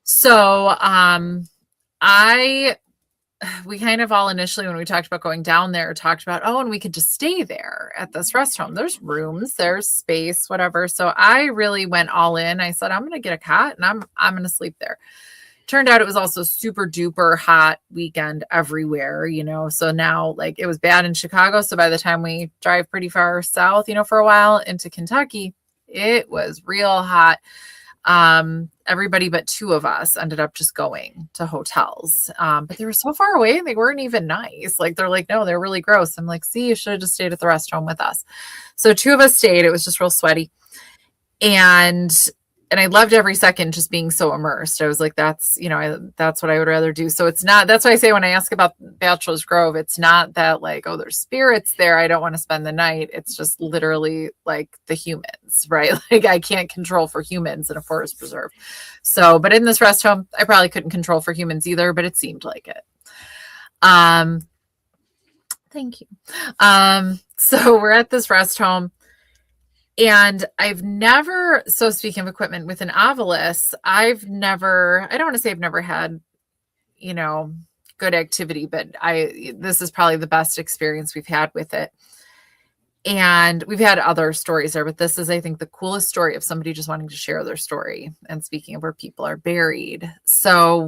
So, we kind of all initially, when we talked about going down there, talked about, and we could just stay there at this rest home. There's rooms, there's space, whatever. So I really went all in. I said, I'm going to get a cot and I'm going to sleep there. Turned out it was also super duper hot weekend everywhere, So now it was bad in Chicago. So by the time we drive pretty far south, for a while into Kentucky, it was real hot. Everybody but two of us ended up just going to hotels. But they were so far away and they weren't even nice. They're like, no, they're really gross. I'm like, see, you should have just stayed at the rest home with us. So two of us stayed. It was just real sweaty. And I loved every second just being so immersed. I was like, that's what I would rather do. So it's not, that's why I say when I ask about Bachelor's Grove, it's not that there's spirits there, I don't want to spend the night. It's just literally the humans, right? I can't control for humans in a forest preserve. So, but in this rest home, I probably couldn't control for humans either, but it seemed like it. Thank you. So we're at this rest home. And I've never, so speaking of equipment with an Ovilus, I don't want to say I've never had, good activity, but this is probably the best experience we've had with it. And we've had other stories there, but this is, I think, the coolest story of somebody just wanting to share their story. And speaking of where people are buried. So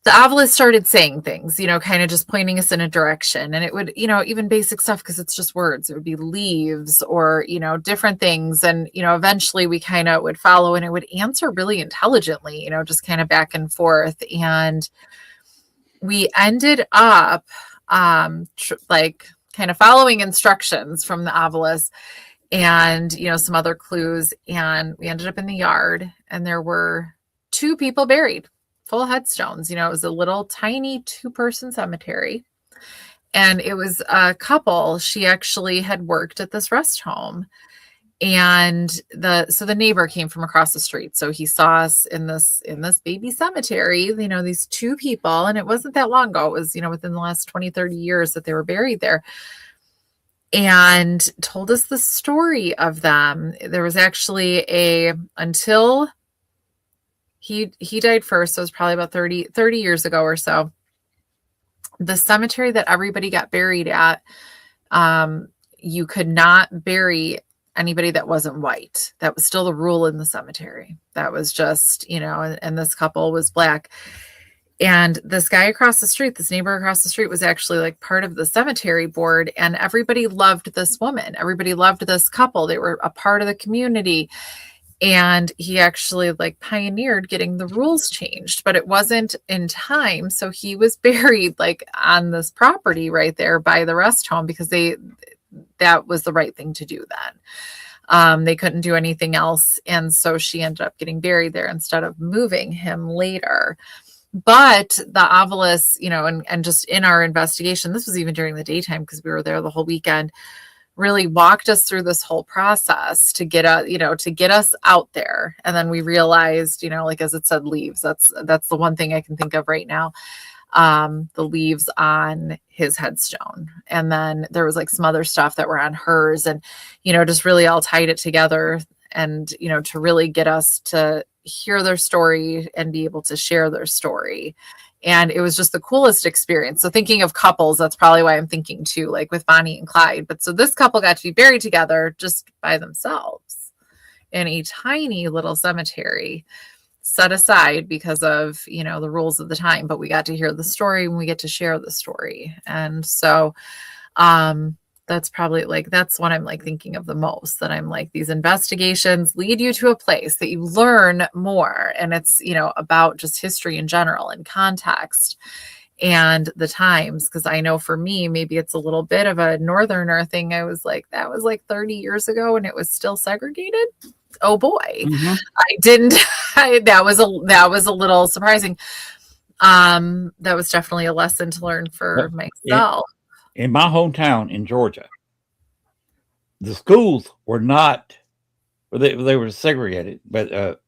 the Ovilus started saying things, kind of just pointing us in a direction. And it would, even basic stuff, because it's just words. It would be leaves or, different things. And, eventually we kind of would follow and it would answer really intelligently, just kind of back and forth. And we ended up kind of following instructions from the Ovilus and, some other clues. And we ended up in the yard and there were two people buried. Full headstones. It was a little tiny 2-person cemetery. And it was a couple. She actually had worked at this rest home. And the neighbor came from across the street. So he saw us in this baby cemetery, these two people. And it wasn't that long ago. It was, within the last 20, 30 years that they were buried there. And told us the story of them. There was actually until he died first. So it was probably about 30 years ago or so. The cemetery that everybody got buried at, you could not bury anybody that wasn't white. That was still the rule in the cemetery. That was just, and this couple was black. And this guy across the street, this neighbor across the street was actually part of the cemetery board. And everybody loved this woman. Everybody loved this couple. They were a part of the community. And he actually like pioneered getting the rules changed, but it wasn't in time. So he was buried like on this property right there by the rest home because that was the right thing to do then. They couldn't do anything else. And so she ended up getting buried there instead of moving him later. But the obelisk, and just in our investigation, this was even during the daytime because we were there the whole weekend, really walked us through this whole process to get us out there. And then we realized, like as it said, leaves. That's the one thing I can think of right now. The leaves on his headstone. And then there was like some other stuff that were on hers, and, just really all tied it together and, to really get us to hear their story and be able to share their story. And it was just the coolest experience. So thinking of couples, that's probably why I'm thinking too, like with Bonnie and Clyde. But so this couple got to be buried together just by themselves in a tiny little cemetery set aside because of, the rules of the time. But we got to hear the story and we get to share the story. And so that's probably like, that's what I'm like thinking of the most, that I'm like, these investigations lead you to a place that you learn more. And it's, about just history in general and context and the times. Cause I know for me, maybe it's a little bit of a northerner thing. I was like, that was like 30 years ago and it was still segregated. Oh boy. Mm-hmm. I didn't, that was a little surprising. That was definitely a lesson to learn for myself. In my hometown in Georgia, the schools were not, they were segregated, but,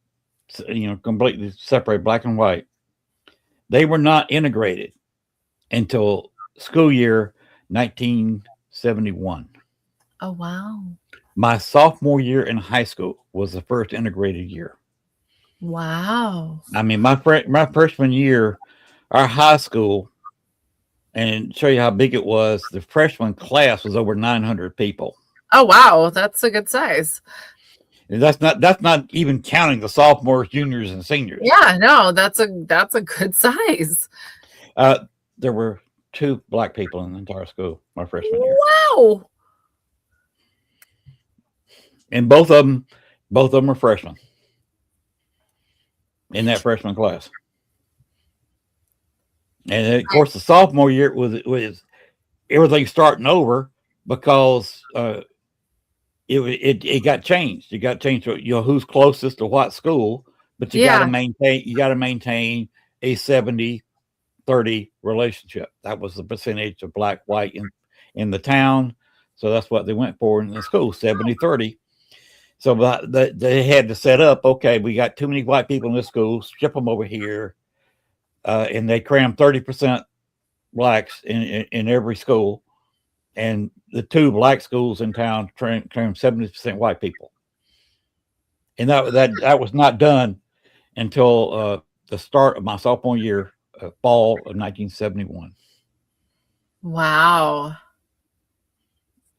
completely separated, black and white. They were not integrated until school year 1971. Oh, wow. My sophomore year in high school was the first integrated year. Wow. I mean, my freshman year, our high school, and show you how big it was, the freshman class was over 900 people. Oh, wow. That's a good size. And that's not even counting the sophomores, juniors, and seniors. Yeah, no, that's a good size. There were 2 black people in the entire school my freshman year. Wow. And both of them were freshmen in that freshman class. And of course, the sophomore year was everything starting over because it got changed. It got changed to who's closest to what school, but you got to maintain a 70-30 relationship. That was the percentage of black white in the town. So that's what they went for in the school, 70-30. So they had to set up, okay, we got too many white people in this school, ship them over here. And they crammed 30% blacks in every school. And the 2 black schools in town crammed 70% white people. And that was not done until the start of my sophomore year, fall of 1971. Wow.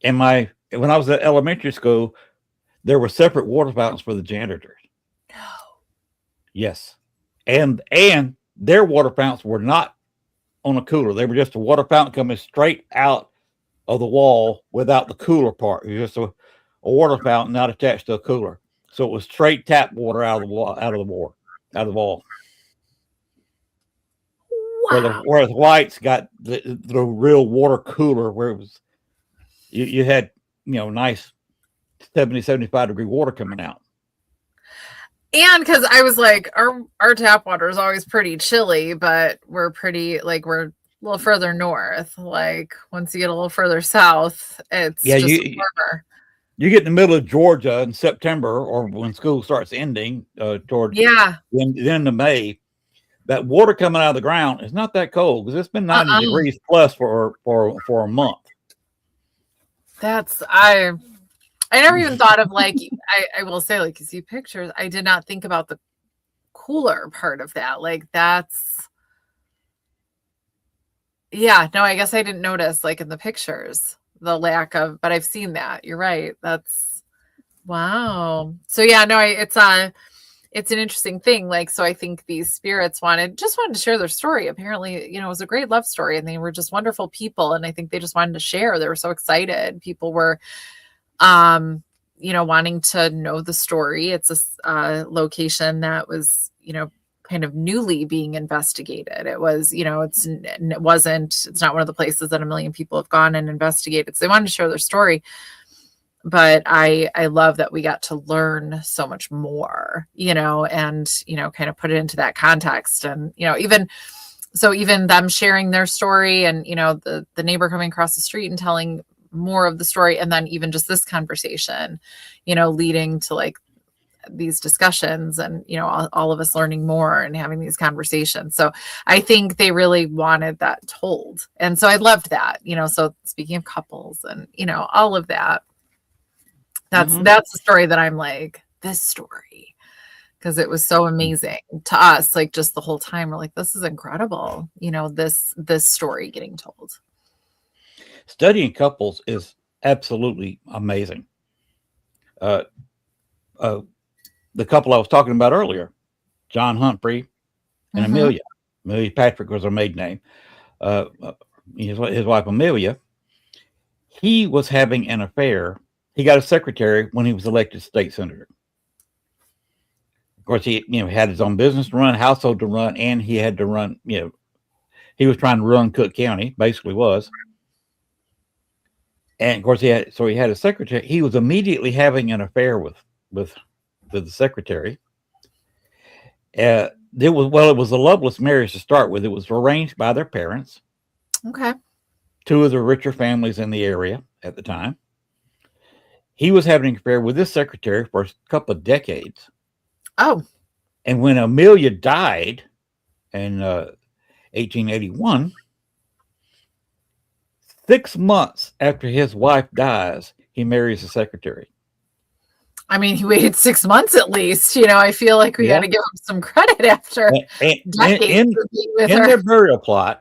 And when I was at elementary school, there were separate water fountains for the janitors. No. Yes. And their water fountains were not on a cooler. They were just a water fountain coming straight out of the wall without the cooler part. It was just a water fountain not attached to a cooler. So it was straight tap water out of the wall. Wow. Whereas whites got the real water cooler where it was, you had, nice 70-75 degree water coming out. And because I was like, our tap water is always pretty chilly, but we're a little further north. Like once you get a little further south, it's just warmer. You get in the middle of Georgia in September, or when school starts ending, toward the end of May, that water coming out of the ground is not that cold because it's been 90 degrees plus for a month. I never even thought of like, I will say, like, you see pictures, I did not think about the cooler part of that. Like yeah, no, I guess I didn't notice like in the pictures, the lack of, but I've seen that. You're right. That's wow. So yeah, no, it's an interesting thing. Like, so I think these spirits wanted to share their story. Apparently, it was a great love story and they were just wonderful people. And I think they just wanted to share. They were so excited. People were, wanting to know the story. It's a location that was, kind of newly being investigated. It was, it's not one of the places that a million people have gone and investigated. So they wanted to share their story. But I love that we got to learn so much more, and, kind of put it into that context. And, even them sharing their story and, the neighbor coming across the street and telling more of the story. And then even just this conversation, leading to like these discussions and, all of us learning more and having these conversations. So I think they really wanted that told. And so I loved that, so speaking of couples and, all of that, that's the story that I'm like, this story, because it was so amazing to us. Like just the whole time we're like, this is incredible. This story getting told. Studying couples is absolutely amazing. The couple I was talking about earlier, John Humphrey and Amelia. Amelia Patrick was her maiden name. His wife Amelia. He was having an affair. He got a secretary when he was elected state senator. Of course, he had his own business to run, household to run, and he had to run. He was trying to run Cook County, basically was. And of course, he had a secretary. He was immediately having an affair with the secretary. It was a loveless marriage to start with. It was arranged by their parents. Okay. Two of the richer families in the area at the time. He was having an affair with this secretary for a couple of decades. Oh. And when Amelia died in 1881, 6 months after his wife dies, he marries the secretary. I mean, he waited 6 months at least. I feel like we got to give him some credit after decades of being with her. In their burial plot,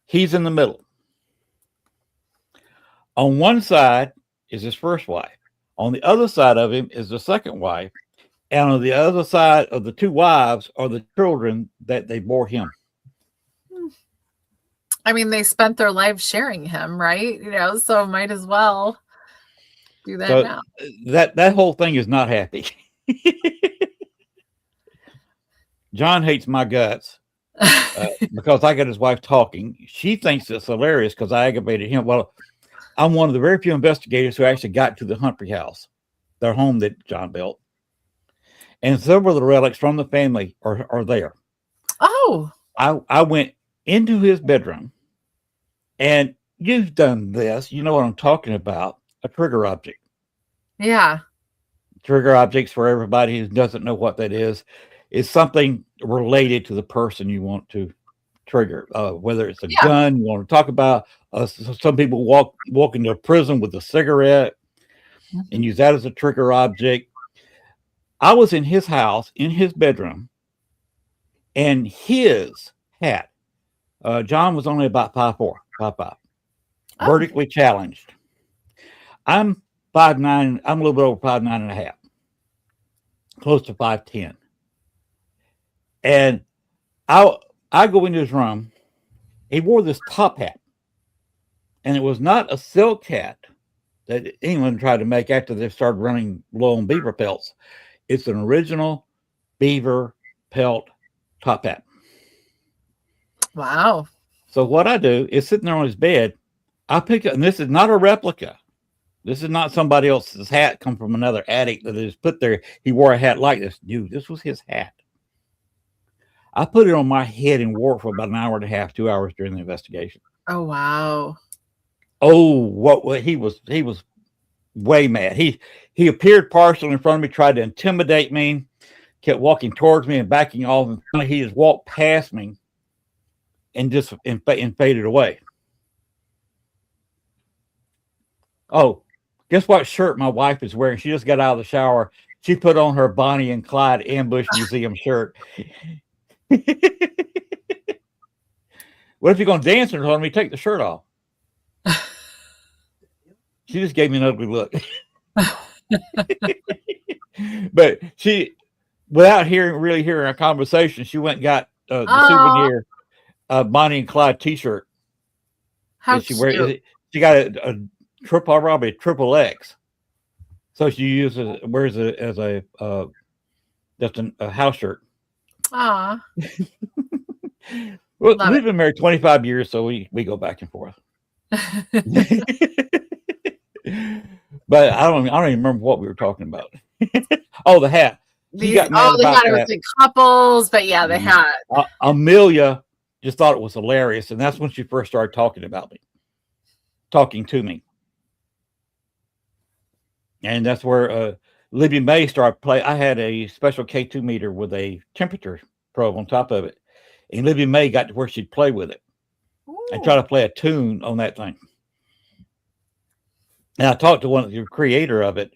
he's in the middle. On one side is his first wife. On the other side of him is the second wife. And on the other side of the two wives are the children that they bore him. I mean, they spent their lives sharing him, right? So might as well do that now. That whole thing is not happy. John hates my guts because I got his wife talking. She thinks it's hilarious because I aggravated him. Well, I'm one of the very few investigators who actually got to the Humphrey house, their home that John built. And several of the relics from the family are there. Oh. I went into his bedroom, and you've done this. You know what I'm talking about. A trigger object. Yeah. Trigger objects, for everybody who doesn't know what that is something related to the person you want to trigger, whether it's a gun you want to talk about. Some people walk into a prison with a cigarette and use that as a trigger object. I was in his house, in his bedroom, and his hat, John was only about 5'4", 5'5", vertically challenged. I'm 5'9", I'm a little bit over 5'9" and a half, close to 5'10". And I go into his room. He wore this top hat, and it was not a silk hat that England tried to make after they started running low on beaver pelts. It's an original beaver pelt top hat. Wow. So what I do is sitting there on his bed, I pick up, and this is not a replica. This is not somebody else's hat come from another attic that is put there. He wore a hat like this. Dude, this was his hat. I put it on my head and wore it for about an hour and a half, 2 hours during the investigation. Oh, wow. Oh, what he was way mad. He appeared partially in front of me, tried to intimidate me, kept walking towards me and backing off. And finally he just walked past me and just and faded away. Oh, guess what shirt my wife is wearing? She just got out of the shower. She put on her Bonnie and Clyde Ambush Museum shirt. What if you're going to dance in front of me? Take the shirt off. She just gave me an ugly look. But she, without really hearing our conversation, she went and got the souvenir Bonnie and Clyde T-shirt. How she got a triple X. So she wears it as a just a house shirt. Aw, Well, love we've been married 25 years, so we go back and forth. it. But I don't even remember what we were talking about. Oh, the hat. She These got mad they about had it was that. like couples, but yeah, the hat. Amelia just thought it was hilarious, and that's when she first started talking to me, and that's where Libby May started play. I had a special K2 meter with a temperature probe on top of it, and Libby May got to where she'd play with it and try Ooh. to play a tune on that thing. And I talked to one of the creator of it,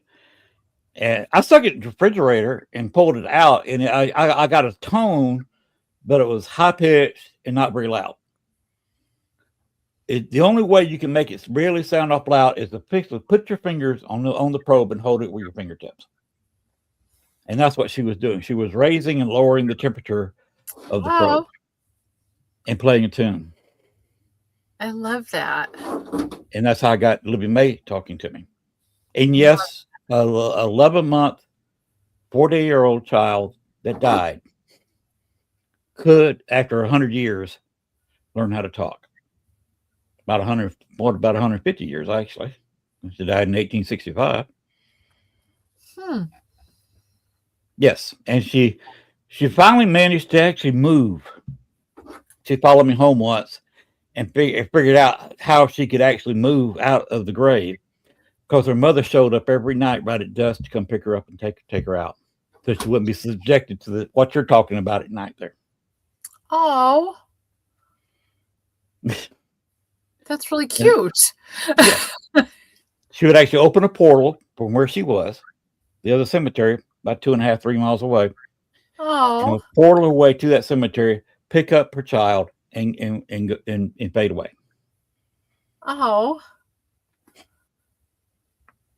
and I stuck it in the refrigerator and pulled it out, and I got a tone, but it was high pitched and not very loud. The only way you can make it really sound up loud is to put your fingers on the probe and hold it with your fingertips. And that's what she was doing. She was raising and lowering the temperature of the probe Oh, and playing a tune. I love that. And that's how I got Libby May talking to me. And yes, a 11-month, 40-year-old child that died could, after 100 years, learn how to talk. About 150 years, actually. She died in 1865. Hmm. Yes, and she finally managed to actually move. She followed me home once and figured out how she could actually move out of the grave because her mother showed up every night right at dusk to come pick her up and take her out, so she wouldn't be subjected to what you're talking about at night there. Oh, that's really cute. Yeah, she would actually open a portal from where she was, the other cemetery, about 2.5, 3 miles away, and Oh, a portal away to that cemetery, pick up her child and fade away. oh,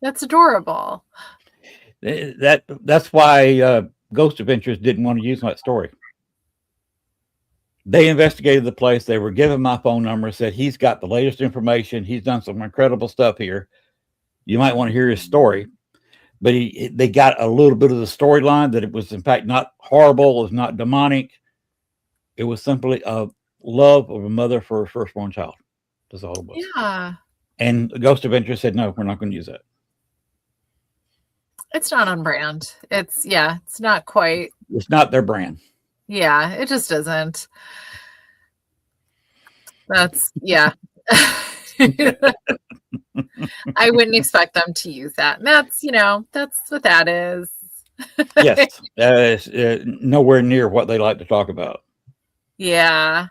that's adorable. That's why Ghost Adventures didn't want to use that story. They investigated the place. They were given my phone number, said he's got the latest information. He's done some incredible stuff here. You might want to hear his story. But they got a little bit of the storyline that it was, in fact, not horrible. It was not demonic. It was simply a love of a mother for her firstborn child. That's all it was. Yeah, And Ghost Adventure said, no, we're not going to use that. it's not on brand. It's not quite. It's not their brand. Yeah, it just isn't. That's yeah. I wouldn't expect them to use that. And that's what that is. Yes, it's nowhere near what they like to talk about. Yeah.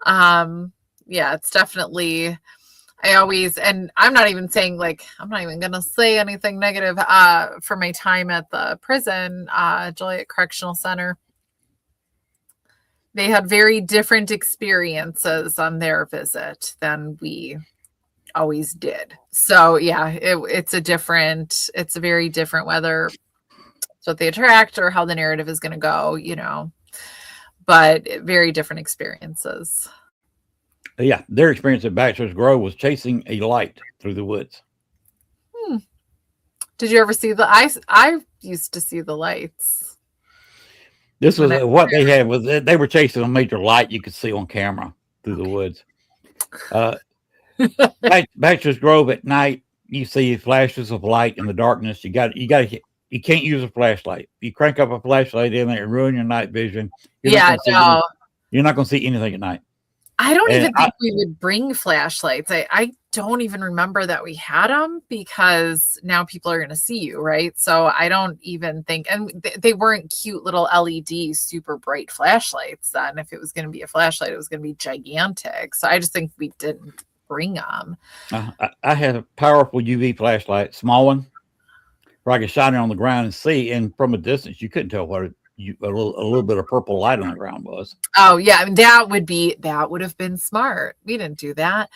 Yeah, it's definitely and I'm not even saying I'm not even gonna say anything negative for my time at the prison, Joliet Correctional Center. They had very different experiences on their visit than we always did. So yeah, it's a very different whether it's what they attract or how the narrative is gonna go, but very different experiences. Yeah, their experience at Bachelor's Grove was chasing a light through the woods. Did you ever see I used to see the lights. This was what they had was they were chasing a major light you could see on camera through the woods. Bachelor's Grove at night, you see flashes of light in the darkness. You can't use a flashlight. You crank up a flashlight in there and ruin your night vision. You're not going to see anything at night. I don't even think we would bring flashlights. I don't even remember that we had them because now people are going to see you, right? So I don't even think, and they weren't cute little LED, super bright flashlights then. If it was going to be a flashlight, it was going to be gigantic. So I just think we didn't bring them. I had a powerful UV flashlight, small one, where I could shine it on the ground and see. And from a distance, you couldn't tell what a little bit of purple light on the ground was. Oh yeah, I mean, that would have been smart. We didn't do that.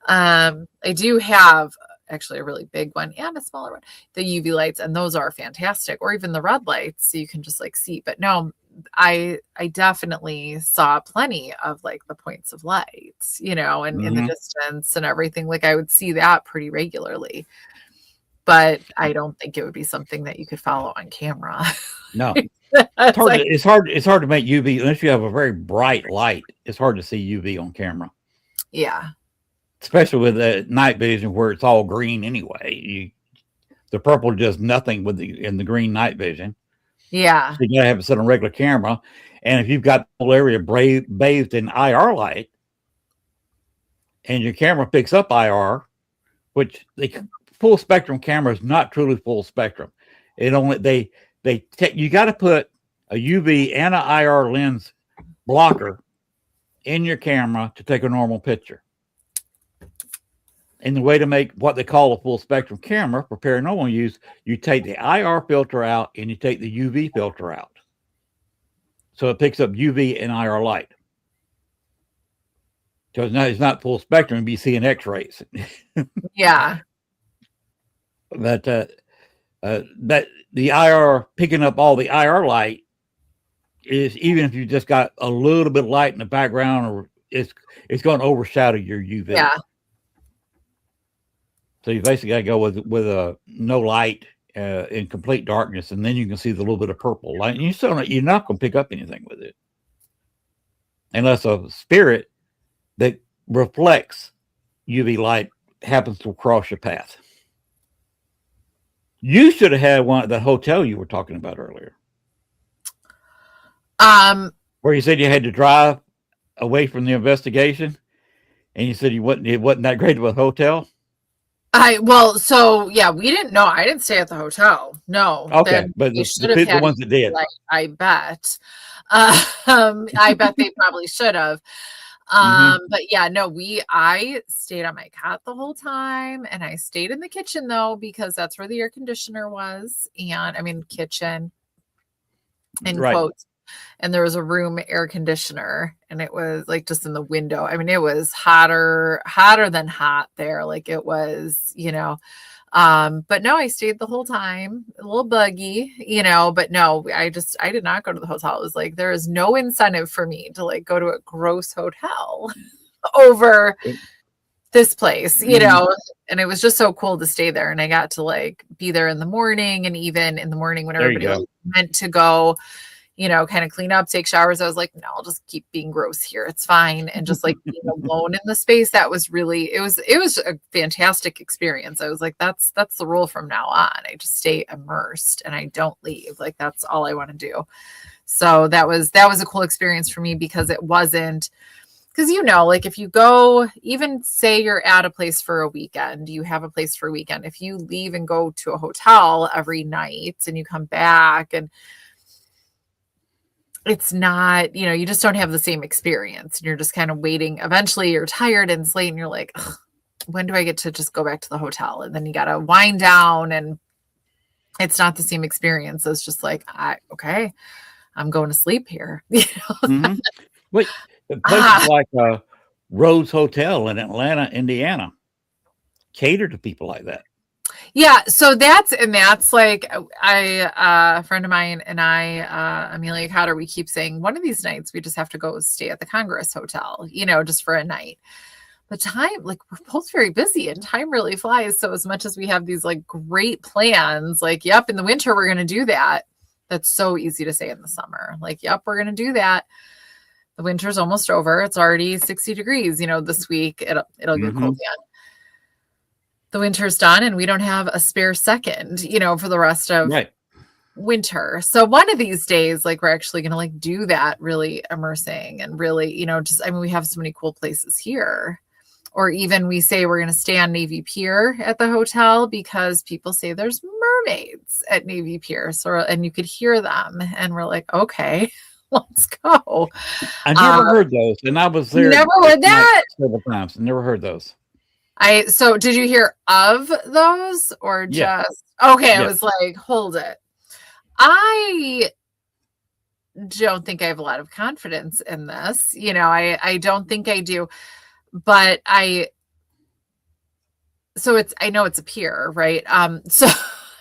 I do have actually a really big one and a smaller one, the UV lights, and those are fantastic. Or even the red lights, so you can just see. But no, I definitely saw plenty of the points of lights, and in the distance and everything. I would see that pretty regularly. but I don't think it would be something that you could follow on camera. No, It's like, it's hard to make UV unless you have a very bright light. It's hard to see UV on camera, yeah, especially with the night vision where it's all green anyway. The purple does nothing with in the green night vision. yeah, So you gotta have it set on regular camera, and if you've got the whole area bathed in IR light, and your camera picks up IR, which the full spectrum camera is not truly full spectrum. It only you got to put a UV and an IR lens blocker in your camera to take a normal picture. And the way to make what they call a full spectrum camera for paranormal use, you take the IR filter out and you take the UV filter out. So it picks up UV and IR light. So it's not full spectrum, you'd be seeing X-rays. yeah, But that the IR picking up all the IR light is, even if you just got a little bit of light in the background, or it's going to overshadow your UV. yeah. So you basically got to go with a no light in complete darkness, and then you can see the little bit of purple light. And you're not going to pick up anything with it, unless a spirit that reflects UV light happens to cross your path. You should have had one at the hotel you were talking about earlier, where you said you had to drive away from the investigation, and you said it wasn't that great of a hotel. So yeah, we didn't know. I didn't stay at the hotel. No. Okay, but the ones that did, I bet. I bet they probably should have. But yeah, no, I stayed on my cot the whole time, and I stayed in the kitchen though, because that's where the air conditioner was. And I mean, kitchen in quotes. And there was a room air conditioner, and it was like just in the window. I mean, it was hotter than hot there. Like it was, but no, I stayed the whole time, a little buggy, but no, I did not go to the hotel. It was like, there is no incentive for me to like go to a gross hotel over this place, and it was just so cool to stay there. And I got to like be there in the morning, and even in the morning when everybody was meant to go, kind of clean up, take showers, I was like, no, I'll just keep being gross here. It's fine. And just like being alone in the space, that was really, it was a fantastic experience. I was like, that's the rule from now on. I just stay immersed and I don't leave. Like, that's all I want to do. So that was a cool experience for me, because it wasn't, because, like if you go, even say you're at a place for a weekend, you have a place for a weekend. If you leave and go to a hotel every night and you come back, and it's not, you just don't have the same experience, and you're just kind of waiting. Eventually you're tired and it's late, and you're like, when do I get to just go back to the hotel? And then you got to wind down, and it's not the same experience. So it's just like, okay, I'm going to sleep here. Wait, places like Rhodes Hotel in Atlanta, Indiana, cater to people like that. Yeah, so that's like, a friend of mine and I, Amelia Cotter, we keep saying one of these nights we just have to go stay at the Congress Hotel, just for a night. But time, like, we're both very busy and time really flies. So as much as we have these like great plans, like, yep, in the winter we're going to do that. That's so easy to say in the summer. Like, yep, we're going to do that. The winter's almost over. It's already 60 degrees, this week. It'll get cold again. The winter's done, and we don't have a spare second, for the rest of winter. So one of these days, like, we're actually going to like do that really immersing and really, we have so many cool places here. Or even we say we're going to stay on Navy Pier at the hotel, because people say there's mermaids at Navy Pier. So, and you could hear them, and we're like, okay, let's go. I never heard those, and I was there. Never heard that several times. Never heard those. So did you hear of those, or just, okay. I was like, hold it. I don't think I have a lot of confidence in this. I don't think I do, but I know it's a pier, right? So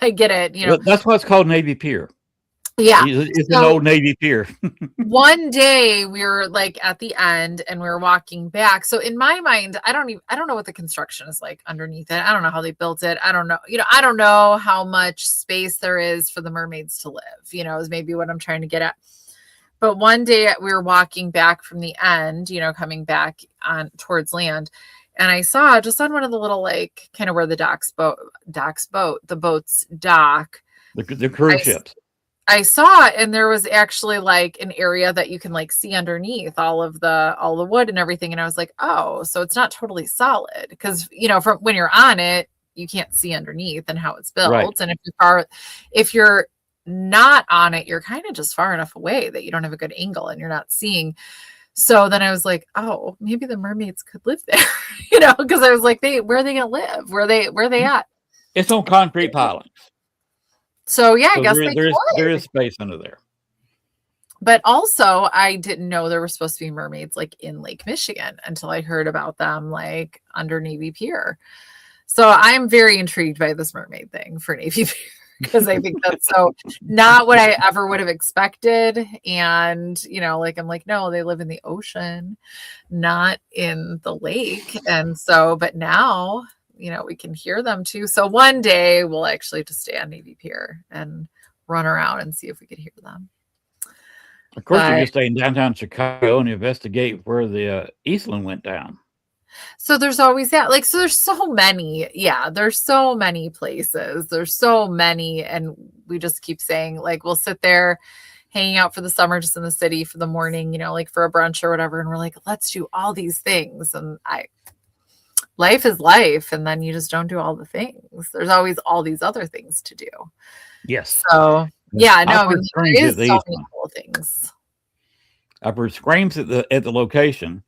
I get it. That's why it's called Navy Pier. Yeah. It's an So old Navy pier. one day we were like at the end and we were walking back. So in my mind, I don't know what the construction is like underneath it. I don't know how they built it. I don't know. I don't know how much space there is for the mermaids to live, is maybe what I'm trying to get at. But one day we were walking back from the end, coming back on towards land. And I saw just on one of the little, like, kind of where the the boats dock. The cruise I ships. I saw it, and there was actually like an area that you can like see underneath all the wood and everything. And I was like, oh, so it's not totally solid because from when you're on it, you can't see underneath and how it's Right. built. And if you're not on it, you're kind of just far enough away that you don't have a good angle and you're not seeing. So then I was like, oh, maybe the mermaids could live there, because I was like, where are they gonna live? Where are they at? It's on concrete pilings. So yeah, I So guess they there could. is space under there. But also, I didn't know there were supposed to be mermaids like in Lake Michigan until I heard about them like under Navy Pier. So I'm very intrigued by this mermaid thing for Navy Pier because I think that's so not what I ever would have expected. And, like I'm like, no, they live in the ocean, not in the lake. And so, but now, we can hear them too. So one day we'll actually just stay on Navy Pier and run around and see if we could hear them. Of course, you just stay in downtown Chicago and investigate where the Eastland went down. So there's always that. Like, so there's so many. Yeah, there's so many places. There's so many. And we just keep saying, like, we'll sit there hanging out for the summer just in the city for the morning, like for a brunch or whatever. And we're like, let's do all these things. And life is life. And then you just don't do all the things. There's always all these other things to do. Yes. So yeah, no, I mean, there is so many cool things. I've heard screams at the location.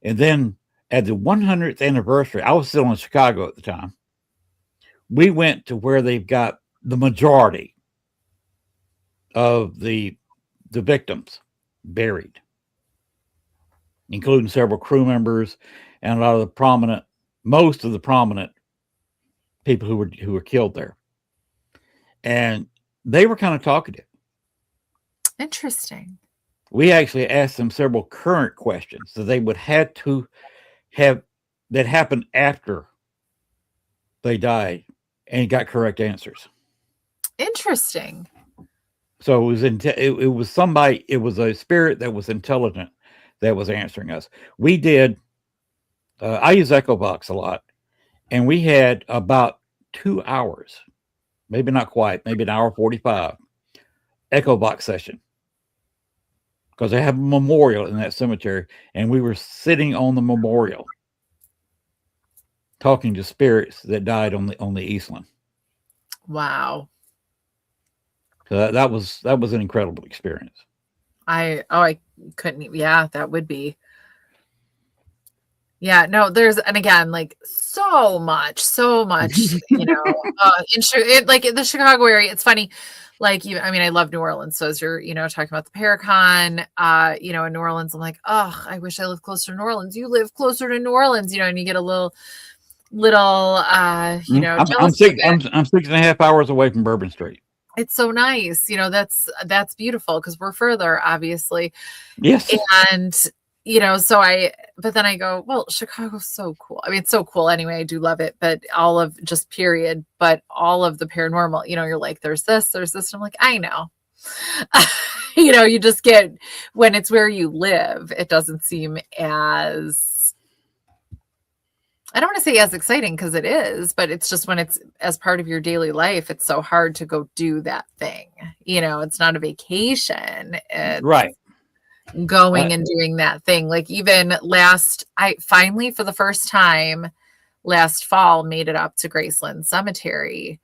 And then at the 100th anniversary, I was still in Chicago at the time. We went to where they've got the majority of the victims buried, including several crew members and a lot of most of the prominent people who were killed there. And they were kind of talkative. Interesting. We actually asked them several current questions that they would have to have that happened after they died and got correct answers. Interesting. So it was somebody, it was a spirit that was intelligent that was answering us. We did, I use Echo Box a lot, and we had about 2 hours, maybe not quite, maybe an hour 45 Echo Box session. Because they have a memorial in that cemetery, and we were sitting on the memorial talking to spirits that died on the Eastland. Wow. So that was an incredible experience. I couldn't. Yeah, that would be. Yeah, no, and again, like so much, like in the Chicago area. It's funny. Like, I love New Orleans. So as you're, talking about the Paracon, in New Orleans, I'm like, oh, I wish I lived closer to New Orleans. You live closer to New Orleans, and you get a little, I'm 6.5 hours away from Bourbon Street. It's so nice. That's beautiful because we're further, obviously. Yes. And, but then I go, well, Chicago's so cool. I mean, it's so cool anyway. I do love it, but all of just period, but all of the paranormal, you're like, there's this. And I'm like, I know, you just get, when it's where you live, it doesn't seem as, I don't want to say as exciting because it is, but it's just when it's as part of your daily life, it's so hard to go do that thing. It's not a vacation. It's right. Going and doing that thing. Like even I finally, for the first time last fall, made it up to Graceland Cemetery.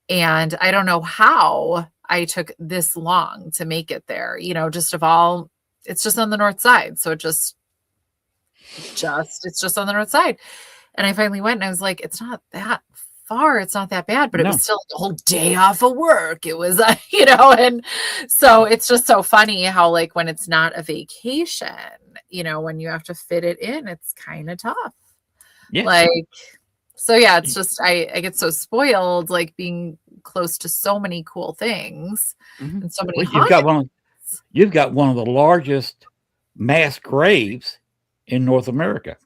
And I don't know how I took this long to make it there, it's just on the north side. So it's just on the north side. And I finally went and I was like, it's not that far. It's not that bad, but it was still the whole day off of work. It was, and so it's just so funny how, like, when it's not a vacation, when you have to fit it in, it's kind of tough. Yes. Like, so yeah, it's just, I get so spoiled, like being close to so many cool things Mhm. and so many Well, haunted. you've got one of the largest mass graves in North America.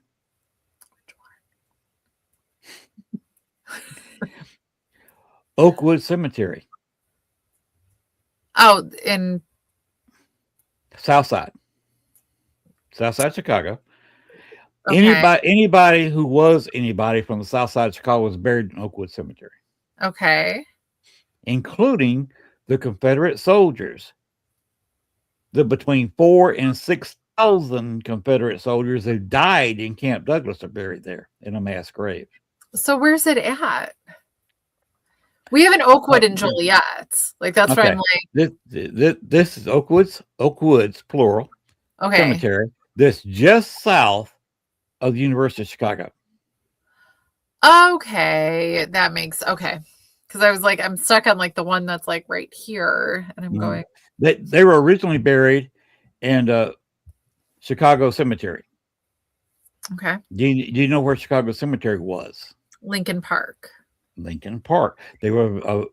Oakwood Cemetery, Oh, in South Side Chicago. okay. Anybody who was anybody from the South Side of Chicago was buried in Oakwood Cemetery, Okay. including the Confederate soldiers. The between 4,000 and 6,000 Confederate soldiers who died in Camp Douglas are buried there in a mass grave. So where's it at? We have an Oakwood in Joliet. Like that's where I'm Okay, like, this is Oakwoods plural okay. cemetery. This just south of the University of Chicago. Okay. That makes okay. Because I was like, I'm stuck on like the one that's like right here. And I'm going, They were originally buried in Chicago Cemetery. okay. Do you know where Chicago Cemetery was? Lincoln Park. Lincoln Park. They were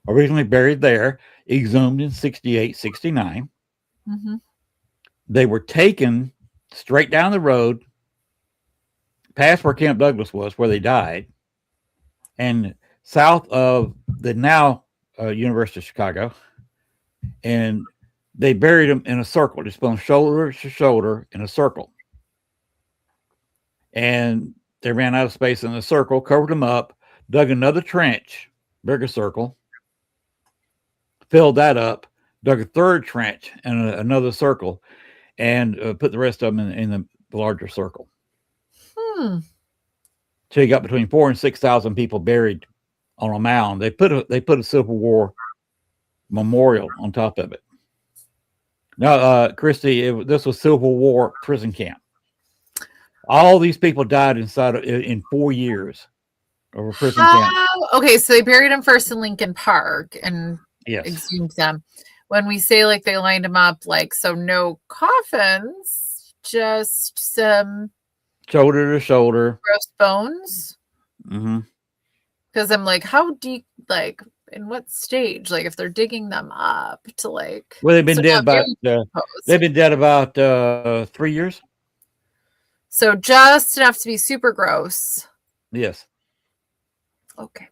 originally buried there, exhumed in 68, 69. Mm-hmm. They were taken straight down the road, past where Camp Douglas was, where they died, and south of the now University of Chicago. And they buried them in a circle, just from shoulder to shoulder in a circle. And they ran out of space in the circle, covered them up, dug another trench, bigger circle, filled that up, dug a third trench and another circle, and put the rest of them in the larger circle. So you got between 4,000 and 6,000 people buried on a mound. They put a Civil War memorial on top of it. Now, Christy, this was Civil War prison camp. All these people died in 4 years of a prison camp. Okay, so they buried them first in Lincoln Park and exhumed them. When we say like they lined them up, like so no coffins, just some shoulder to shoulder, gross bones. Mm-hmm. Because I'm like, how deep, like in what stage? Like if they're digging them up to like, well, they've been dead about 3 years. So just enough to be super gross. Yes. Okay.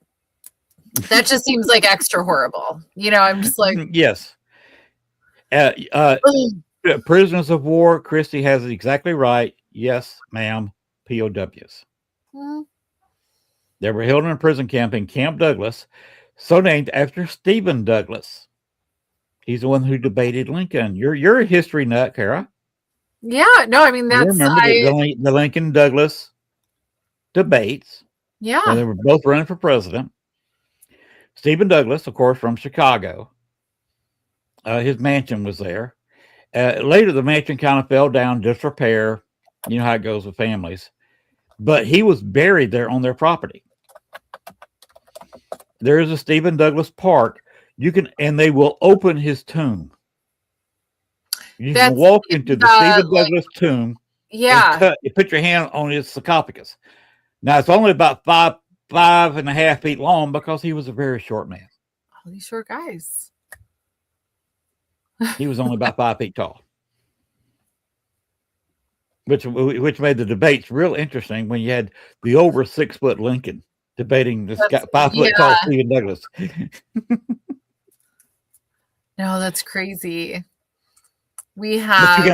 That just seems like extra horrible. You know, I'm just like, yes. Prisoners of war, Christy has it exactly right. Yes, ma'am. POWs. They were held in a prison camp in Camp Douglas, so named after Stephen Douglas. He's the one who debated Lincoln. You're a history nut, Kara. Yeah, no, I mean, that's... You remember the Lincoln Douglas debates. Yeah. When they were both running for president. Stephen Douglas, of course, from Chicago. His mansion was there. Later, the mansion kind of fell down, disrepair. You know how it goes with families. But he was buried there on their property. There is a Stephen Douglas Park. And they will open his tomb. You can walk into the Stephen Douglas tomb. Yeah. You put your hand on his sarcophagus. Now, it's only about 5.5 feet long because he was a very short man. All these short guys. He was only about 5 feet tall. Which made the debates real interesting when you had the over 6 foot Lincoln debating this 5 foot tall Stephen Douglas. No, that's crazy. We have...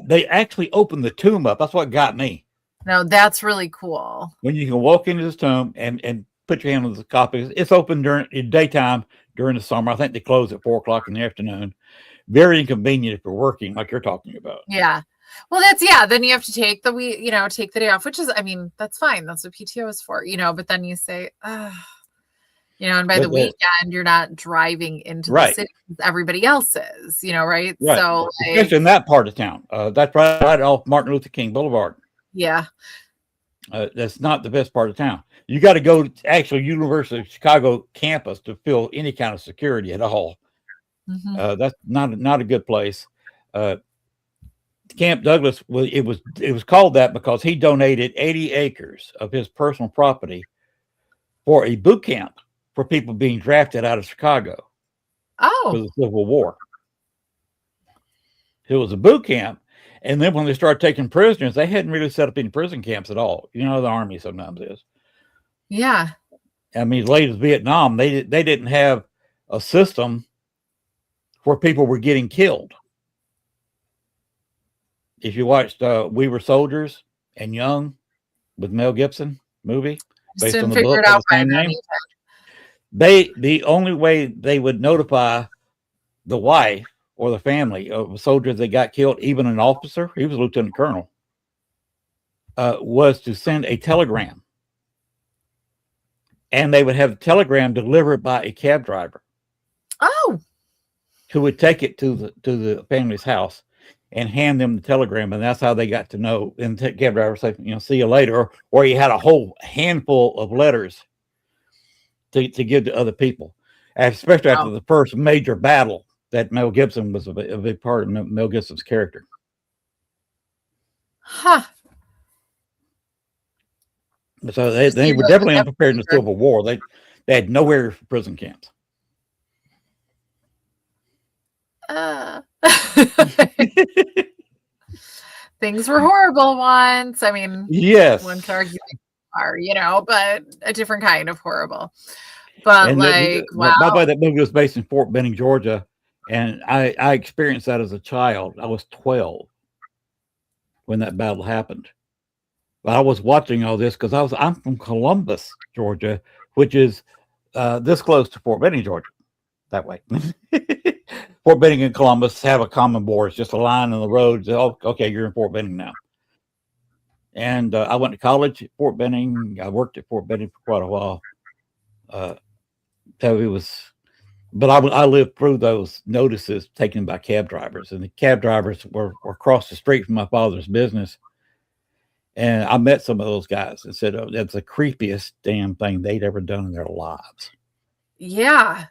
They actually opened the tomb up. That's what got me. No, that's really cool. When you can walk into this tomb and put your hand on the sarcophagus. It's open in daytime during the summer. I think they close at 4:00 in the afternoon. Very inconvenient if you're working, like you're talking about. Yeah. Well, then you have to take the day off, which is, I mean, that's fine. That's what PTO is for, but then you say, and by the weekend, you're not driving into the city. Everybody else is, right? So, especially in that part of town. That's right off Martin Luther King Boulevard. Yeah. That's not the best part of town. You got to go to actual University of Chicago campus to feel any kind of security at all. Mm-hmm. That's not a good place. Camp Douglas it was called that because he donated 80 acres of his personal property for a boot camp for people being drafted out of Chicago for Oh, the Civil War. It was a boot camp. And then when they started taking prisoners, they hadn't really set up any prison camps at all. You know, the Army sometimes is. yeah. I mean, as late as Vietnam, they didn't have a system where people were getting killed. If you watched We Were Soldiers and Young with Mel Gibson movie Just based on didn't the figure book it of out the by same then name, either. the only way they would notify the wife or the family of a soldier that got killed, even an officer, he was a lieutenant colonel, was to send a telegram. And they would have the telegram delivered by a cab driver. Oh, Who would take it to the family's house and hand them the telegram, and that's how they got to know. And the cab driver say, see you later, or you had a whole handful of letters to give to other people, especially after wow. the first major battle that Mel Gibson was a big part of Mel Gibson's character. Huh. So they You were know, definitely you unprepared in the Civil War. They had nowhere for prison camps. uh, things were horrible once. I mean, Yes. one could argue they are, but a different kind of horrible. But And like, by the wow. way, that movie was based in Fort Benning, Georgia, and I experienced that as a child. I was 12 when that battle happened. But I was watching all this because I'm from Columbus, Georgia, which is this close to Fort Benning, Georgia. That way, Fort Benning and Columbus have a common border. It's just a line in the road. Oh, okay, you're in Fort Benning now. And I went to college at Fort Benning. I worked at Fort Benning for quite a while. So it was, but I lived through those notices taken by cab drivers, and the cab drivers were across the street from my father's business. And I met some of those guys and said, oh, that's the creepiest damn thing they'd ever done in their lives. Yeah.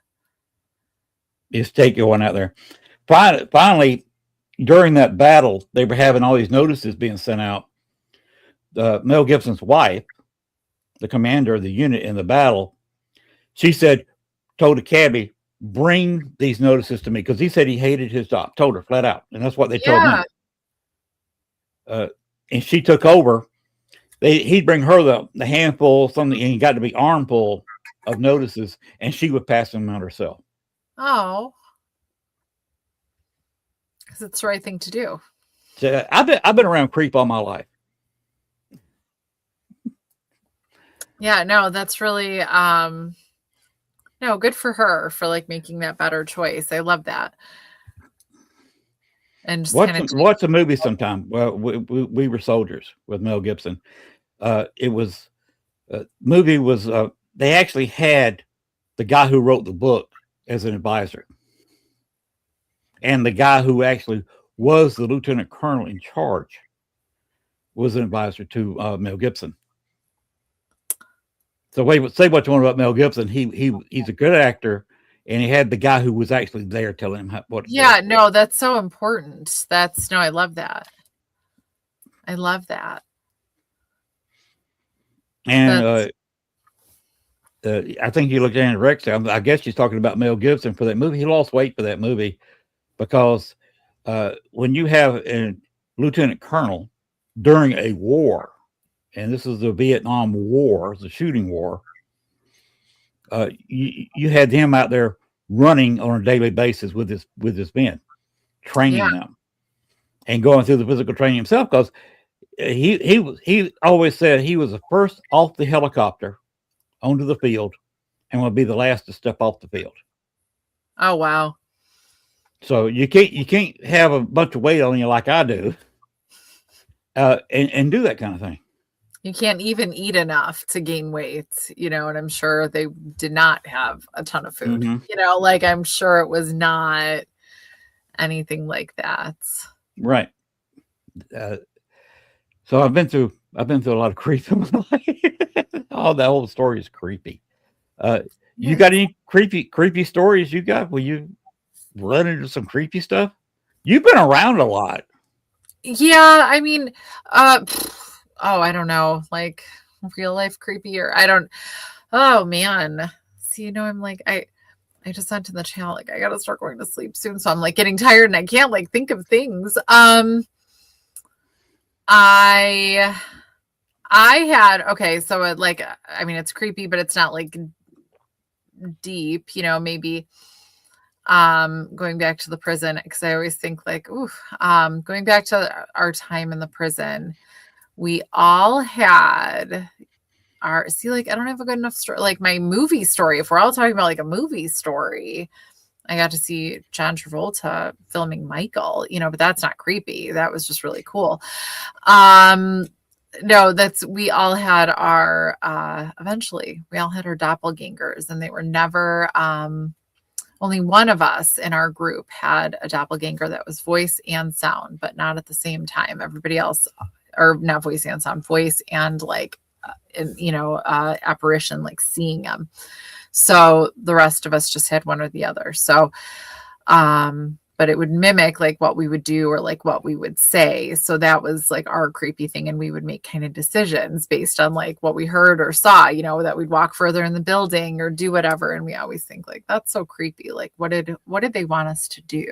Is take one out there. Finally, during that battle, they were having all these notices being sent out. Mel Gibson's wife, the commander of the unit in the battle, she told the cabbie, bring these notices to me, because he said he hated his job. Told her flat out, and that's what they told me. And she took over. He'd bring her the handful, something, and he got to be armful of notices, and she would pass them out herself. Oh, because it's the right thing to do. So I've been around creep all my life. Yeah, no, that's really no, good for her for like making that better choice. I love that. And just watch a movie sometime. Well, we Were Soldiers with Mel Gibson. It was movie was they actually had the guy who wrote the book as an advisor, and the guy who actually was the lieutenant colonel in charge was an advisor to Mel Gibson. So say what you want about Mel Gibson, he's a good actor, and he had the guy who was actually there telling him what. Yeah, no, that's so important. I love that. I love that. And I think you looked at Anna Rex. I guess she's talking about Mel Gibson for that movie. He lost weight for that movie because when you have a lieutenant colonel during a war, and this is the Vietnam War, the shooting war, you had him out there running on a daily basis with his men, training them, and going through the physical training himself, because he always said he was the first off the helicopter onto the field and will be the last to step off the field. Oh wow. So you can't have a bunch of weight on you like I do and do that kind of thing. You can't even eat enough to gain weight, and I'm sure they did not have a ton of food. Mm-hmm. Like I'm sure it was not anything like that. Right. So I've been through a lot of creep in my life. Oh, that whole story is creepy. You got any creepy stories you got? Will you run into some creepy stuff? You've been around a lot. Yeah, I mean, I don't know, like real life creepy, or I don't. Oh man, see, I'm like, I just sent in the channel, like, I gotta start going to sleep soon. So I'm like getting tired and I can't like think of things. I had, okay, so it like, I mean, it's creepy, but it's not like deep, maybe going back to the prison, because I always think like, ooh, going back to our time in the prison, we all had like, I don't have a good enough story, like my movie story. If we're all talking about like a movie story, I got to see John Travolta filming Michael, but that's not creepy. That was just really cool. No, we all had eventually we all had our doppelgangers, and they were never, only one of us in our group had a doppelganger that was voice and sound, but not at the same time. Everybody else, or not voice and sound, voice and like, apparition, like seeing them. So the rest of us just had one or the other. So, but it would mimic like what we would do or like what we would say. So that was like our creepy thing. And we would make kind of decisions based on like what we heard or saw, that we'd walk further in the building or do whatever. And we always think like, that's so creepy. Like, what did they want us to do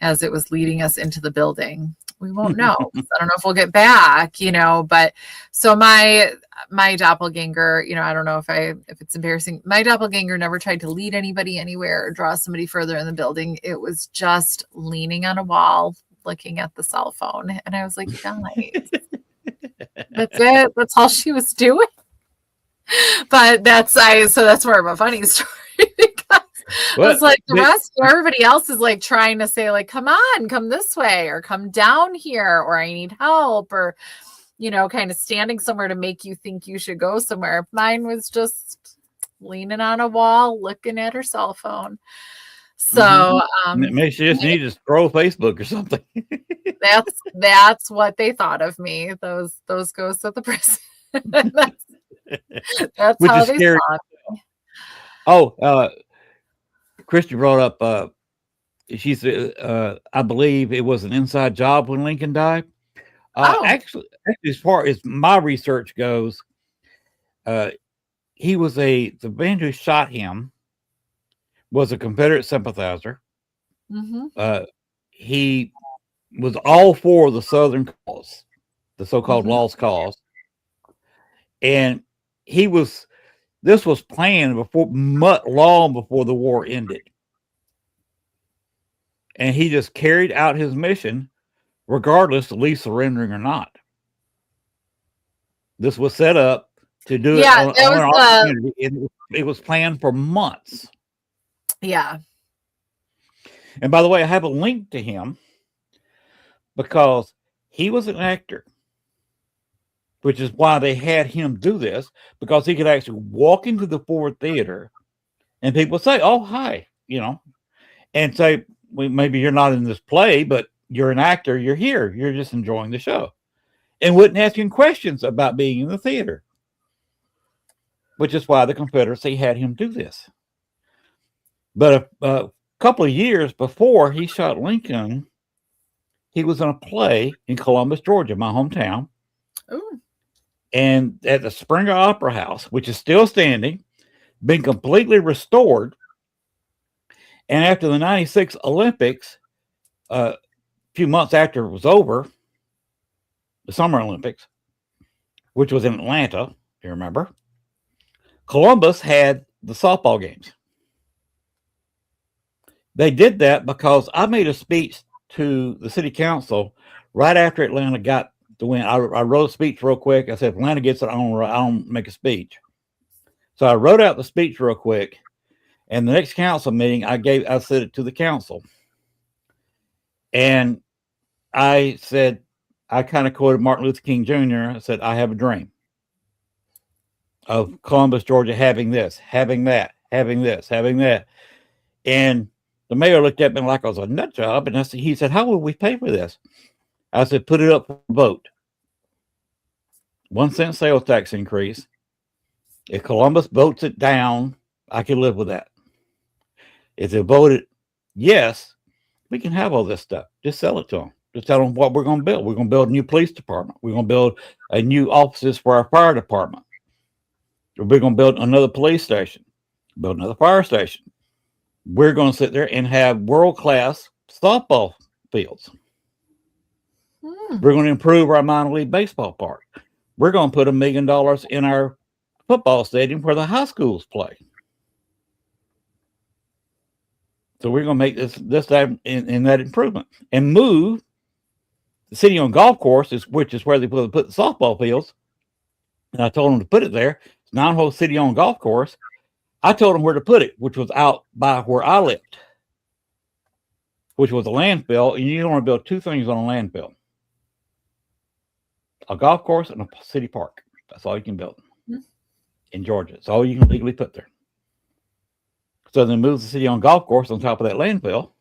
as it was leading us into the building? We won't know. I don't know if we'll get back, but so my doppelganger, I don't know if it's embarrassing. My doppelganger never tried to lead anybody anywhere or draw somebody further in the building. It was just leaning on a wall, looking at the cell phone. And I was like, guys, that's it. That's all she was doing. But that's more of a funny story because it's like the rest, everybody else is like trying to say like, come on, come this way or come down here, or I need help, or, kind of standing somewhere to make you think you should go somewhere. Mine was just leaning on a wall, looking at her cell phone. So, maybe she just needed to scroll Facebook or something. that's what they thought of me. Those ghosts at the prison. That's which how is they scary. saw me. Oh, Christy brought up, she said, I believe it was an inside job when Lincoln died. Actually, as far as my research goes, he was the man who shot him was a Confederate sympathizer. He was all for the Southern cause, the so-called lost cause. And this was planned long before the war ended. And he just carried out his mission, regardless of Lee surrendering or not. This was set up to do it on our community. It was planned for months. Yeah. And by the way, I have a link to him because he was an actor, which is why they had him do this, because he could actually walk into the Ford Theater and people say, oh, hi, and say, well, maybe you're not in this play, but you're an actor. You're here. You're just enjoying the show, and wouldn't ask him questions about being in the theater, which is why the Confederacy had him do this. But a couple of years before he shot Lincoln, he was in a play in Columbus, Georgia, my hometown. Ooh. And at the Springer Opera House, which is still standing, been completely restored. And after the 96 Olympics, a few months after it was over, the Summer Olympics, which was in Atlanta, if you remember, Columbus had the softball games. They did that because I made a speech to the city council right after Atlanta got the win. I wrote a speech real quick. I said, if Atlanta gets it, I don't make a speech. So I wrote out the speech real quick. And the next council meeting, I said it to the council. And I said, I kind of quoted Martin Luther King Jr. I said, I have a dream of Columbus, Georgia, having this, having that, having this, having that. And the mayor looked at me like I was a nut job. And he said, how will we pay for this? I said, put it up for a vote. 1 cent sales tax increase. If Columbus votes it down, I can live with that. If they voted yes, we can have all this stuff. Just sell it to them. Just tell them what we're going to build. We're going to build a new police department. We're going to build a new offices for our fire department. We're going to build another police station. build another fire station. We're going to sit there and have world-class softball fields. We're going to improve our minor league baseball park. We're going to put $1 million in our football stadium where the high schools play. So we're going to make this in that improvement and move the city-owned golf course, which is where they put the softball fields. And I told them to put it there. It's 9-hole city-owned golf course. I told them where to put it, which was out by where I lived, which was a landfill. And you don't want to build two things on a landfill: a golf course and a city park. That's all you can build in Georgia. It's all you can legally put there. So they moved the city-owned golf course on top of that landfill,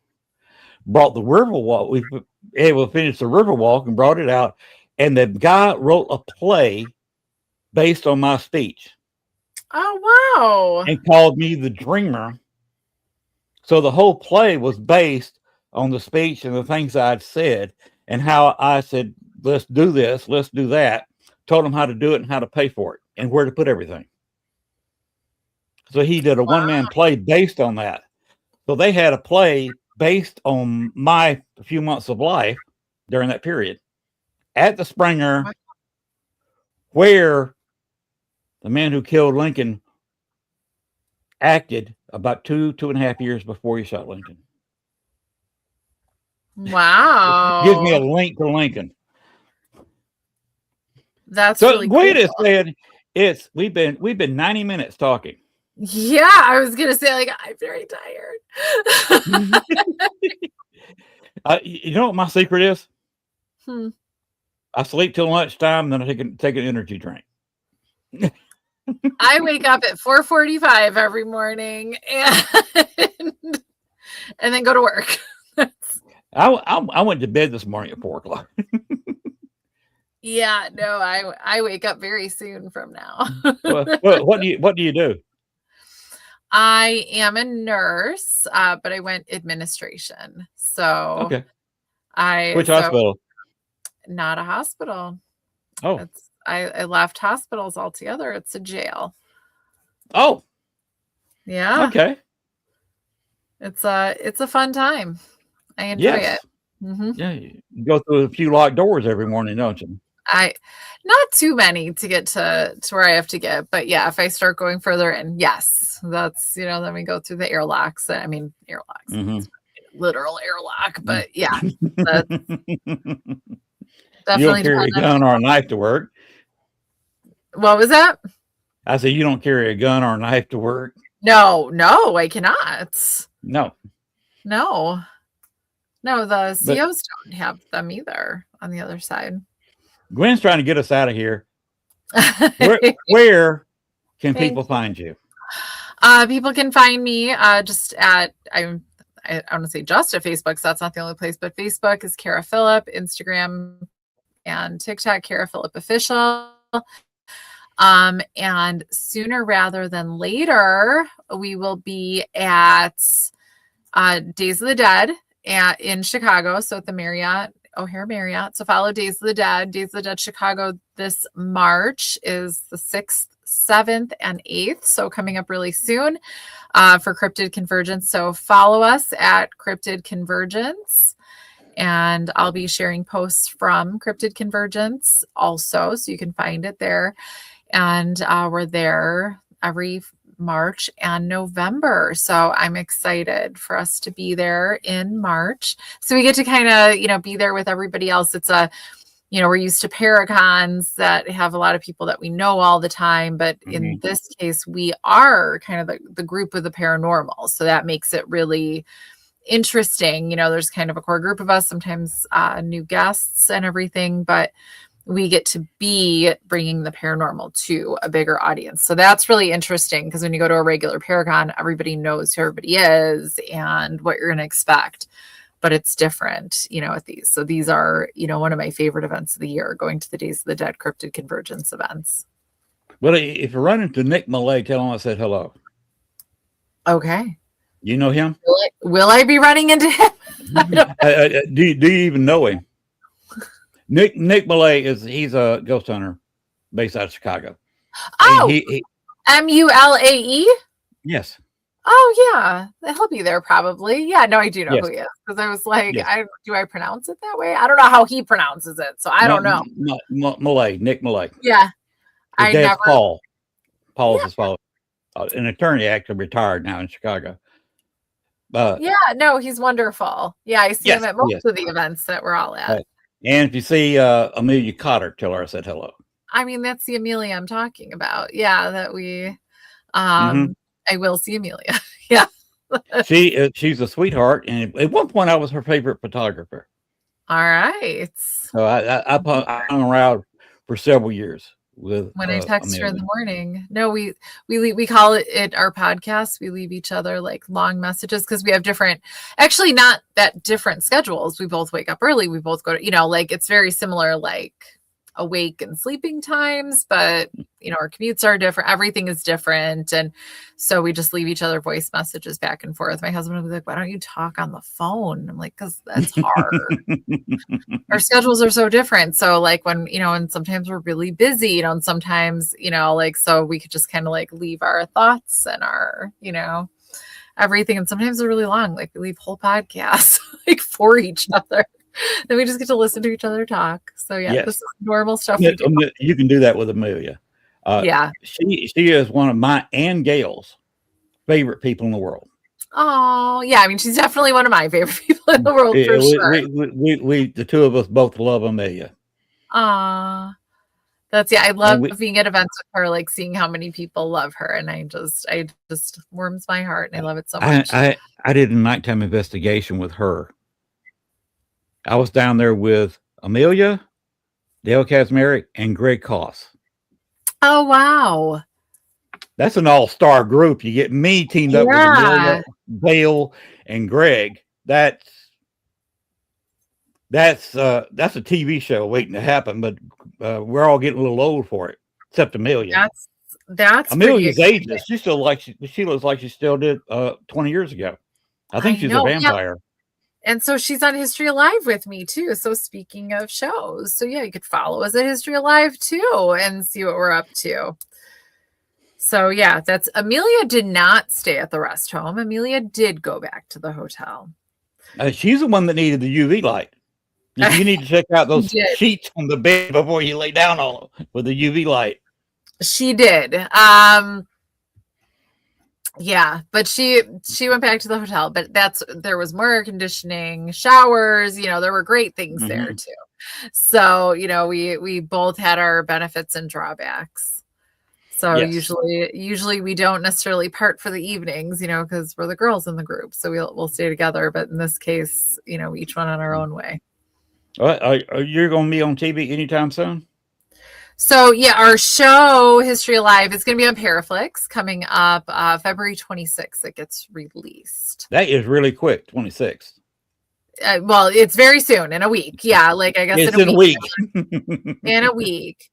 brought the river walk. We were able to finish the river walk and brought it out. And the guy wrote a play based on my speech. Oh, wow. And called me the dreamer. So the whole play was based on the speech and the things I'd said and how I said, let's do this, let's do that. Told him how to do it and how to pay for it and where to put everything. So he did a one-man play based on that. So they had a play based on my few months of life during that period at the Springer, where the man who killed Lincoln acted about 2.5 years before he shot Lincoln. Wow. Gives me a link to Lincoln. That's so really Gwyneth cool. said we've been 90 minutes talking. Yeah, I was gonna say, like, I'm very tired. You know what my secret is? Hmm. I sleep till lunchtime, then I take an energy drink. I wake up at 4:45 every morning and then go to work. I went to bed this morning at 4:00. Yeah, no, I wake up very soon from now. What do you do? I am a nurse, but I went administration. So okay. Which hospital? Not a hospital. Oh. I left hospitals altogether. It's a jail. Oh. Yeah. Okay. It's a fun time. I enjoy it. Mm-hmm. Yeah, you go through a few locked doors every morning, don't you? Not too many to get to where I have to get, but yeah, if I start going further in, yes, that's, then we go through the airlocks. I mean, airlocks, literal airlock, but yeah, that's definitely. You don't carry a gun or a knife to work. What was that? I said, you don't carry a gun or a knife to work. No, I cannot. No, the COs don't have them either on the other side. Gwen's trying to get us out of here. Where can people find you? People can find me just at, I want to say just at Facebook, so that's not the only place, but Facebook is Kara Phillip, Instagram and TikTok, Kara Phillip Official. And sooner rather than later, we will be at Days of the Dead in Chicago. So at the Marriott, O'Hare Marriott. So follow Days of the Dead. Days of the Dead Chicago this March is the 6th, 7th, and 8th. So coming up really soon for Cryptid Convergence. So follow us at Cryptid Convergence. And I'll be sharing posts from Cryptid Convergence also. So you can find it there. And we're there every March and November. So I'm excited for us to be there in March. So we get to kind of, be there with everybody else. It's we're used to Paracons that have a lot of people that we know all the time. But in this case, we are kind of the group of the paranormal. So that makes it really interesting. There's kind of a core group of us, sometimes new guests and everything, but we get to be bringing the paranormal to a bigger audience. So that's really interesting because when you go to a regular Paracon, everybody knows who everybody is and what you're going to expect, but it's different, at these. So these are, one of my favorite events of the year, going to the Days of the Dead Cryptid Convergence events. Well, if you run into Nick Millay, tell him I said hello. Okay. You know him? Will I be running into him? Do you even know him? Nick Millay he's a ghost hunter based out of Chicago. Oh, Mulae? Yes. Oh yeah, he'll be there probably. Yeah, no, I do know Yes, who he is because I was like, yes. do I pronounce it that way? I don't know how he pronounces it, so I don't know. Millay, Nick Millay. Yeah, His I dad's never. Paul. Yeah, Paul's his father, an attorney, actually retired now in Chicago. But yeah, no, he's wonderful. Yeah, I see him yes, at most yes. of the events that we're all at. And if you see Amelia Cotter, tell her I said hello. I mean, that's the Amelia I'm talking about. Yeah, that we. Mm-hmm. I will see Amelia. Yeah. She's a sweetheart, and at one point I was her favorite photographer. All right. So I hung around for several years with When I text her in Amelia. the morning, no, we call it our podcast. We leave each other like long messages because we have different, actually not that different schedules. We both wake up early. We both go to, like it's very similar, like awake and sleeping times, but our commutes are different. Everything is different. And so we just leave each other voice messages back and forth. My husband will be like, why don't you talk on the phone? I'm like, because that's hard. Our schedules are so different. So like when, and sometimes we're really busy, and sometimes, like, so we could just kind of like leave our thoughts and our, everything. And sometimes they're really long. Like we leave whole podcasts like for each other. Then we just get to listen to each other talk. So yeah, Yes. this is normal stuff we do. You can do that with Amelia. Yeah. She is one of my and Gail's favorite people in the world. Oh yeah, I mean she's definitely one of my favorite people in the world for sure. We the two of us both love Amelia. I love being at events with her, like seeing how many people love her, and I just warms my heart, and I love it so much. I did a nighttime investigation with her. I was down there with Amelia, Dale Kazmarek, and Greg Koss. Oh wow. That's an all-star group. You get me teamed up with Amelia, Dale, and Greg. That's a TV show waiting to happen, but we're all getting a little old for it, except Amelia. That's Amelia's ageless. She looks like she still did 20 years ago. I think she's a vampire. Yeah. And so she's on History Alive with me too. So speaking of shows, so yeah, you could follow us at History Alive too and see what we're up to. So yeah, that's Amelia did not stay at the rest home. Amelia did go back to the hotel. She's the one that needed the UV light. You need to check out those sheets on the bed before you lay down on them with the UV light. She did. Yeah, but she went back to the hotel, but there was more air conditioning, showers, there were great things there too. So, we both had our benefits and drawbacks. So usually we don't necessarily part for the evenings, because we're the girls in the group. So we'll stay together. But in this case, each one on our own way. Are you going to be on TV anytime soon? So yeah, our show History Alive is going to be on Paraflix coming up February 26th. It gets released. That is really quick, 26th. Well, it's very soon, in a week. Yeah, like I guess it's in a week. In a week.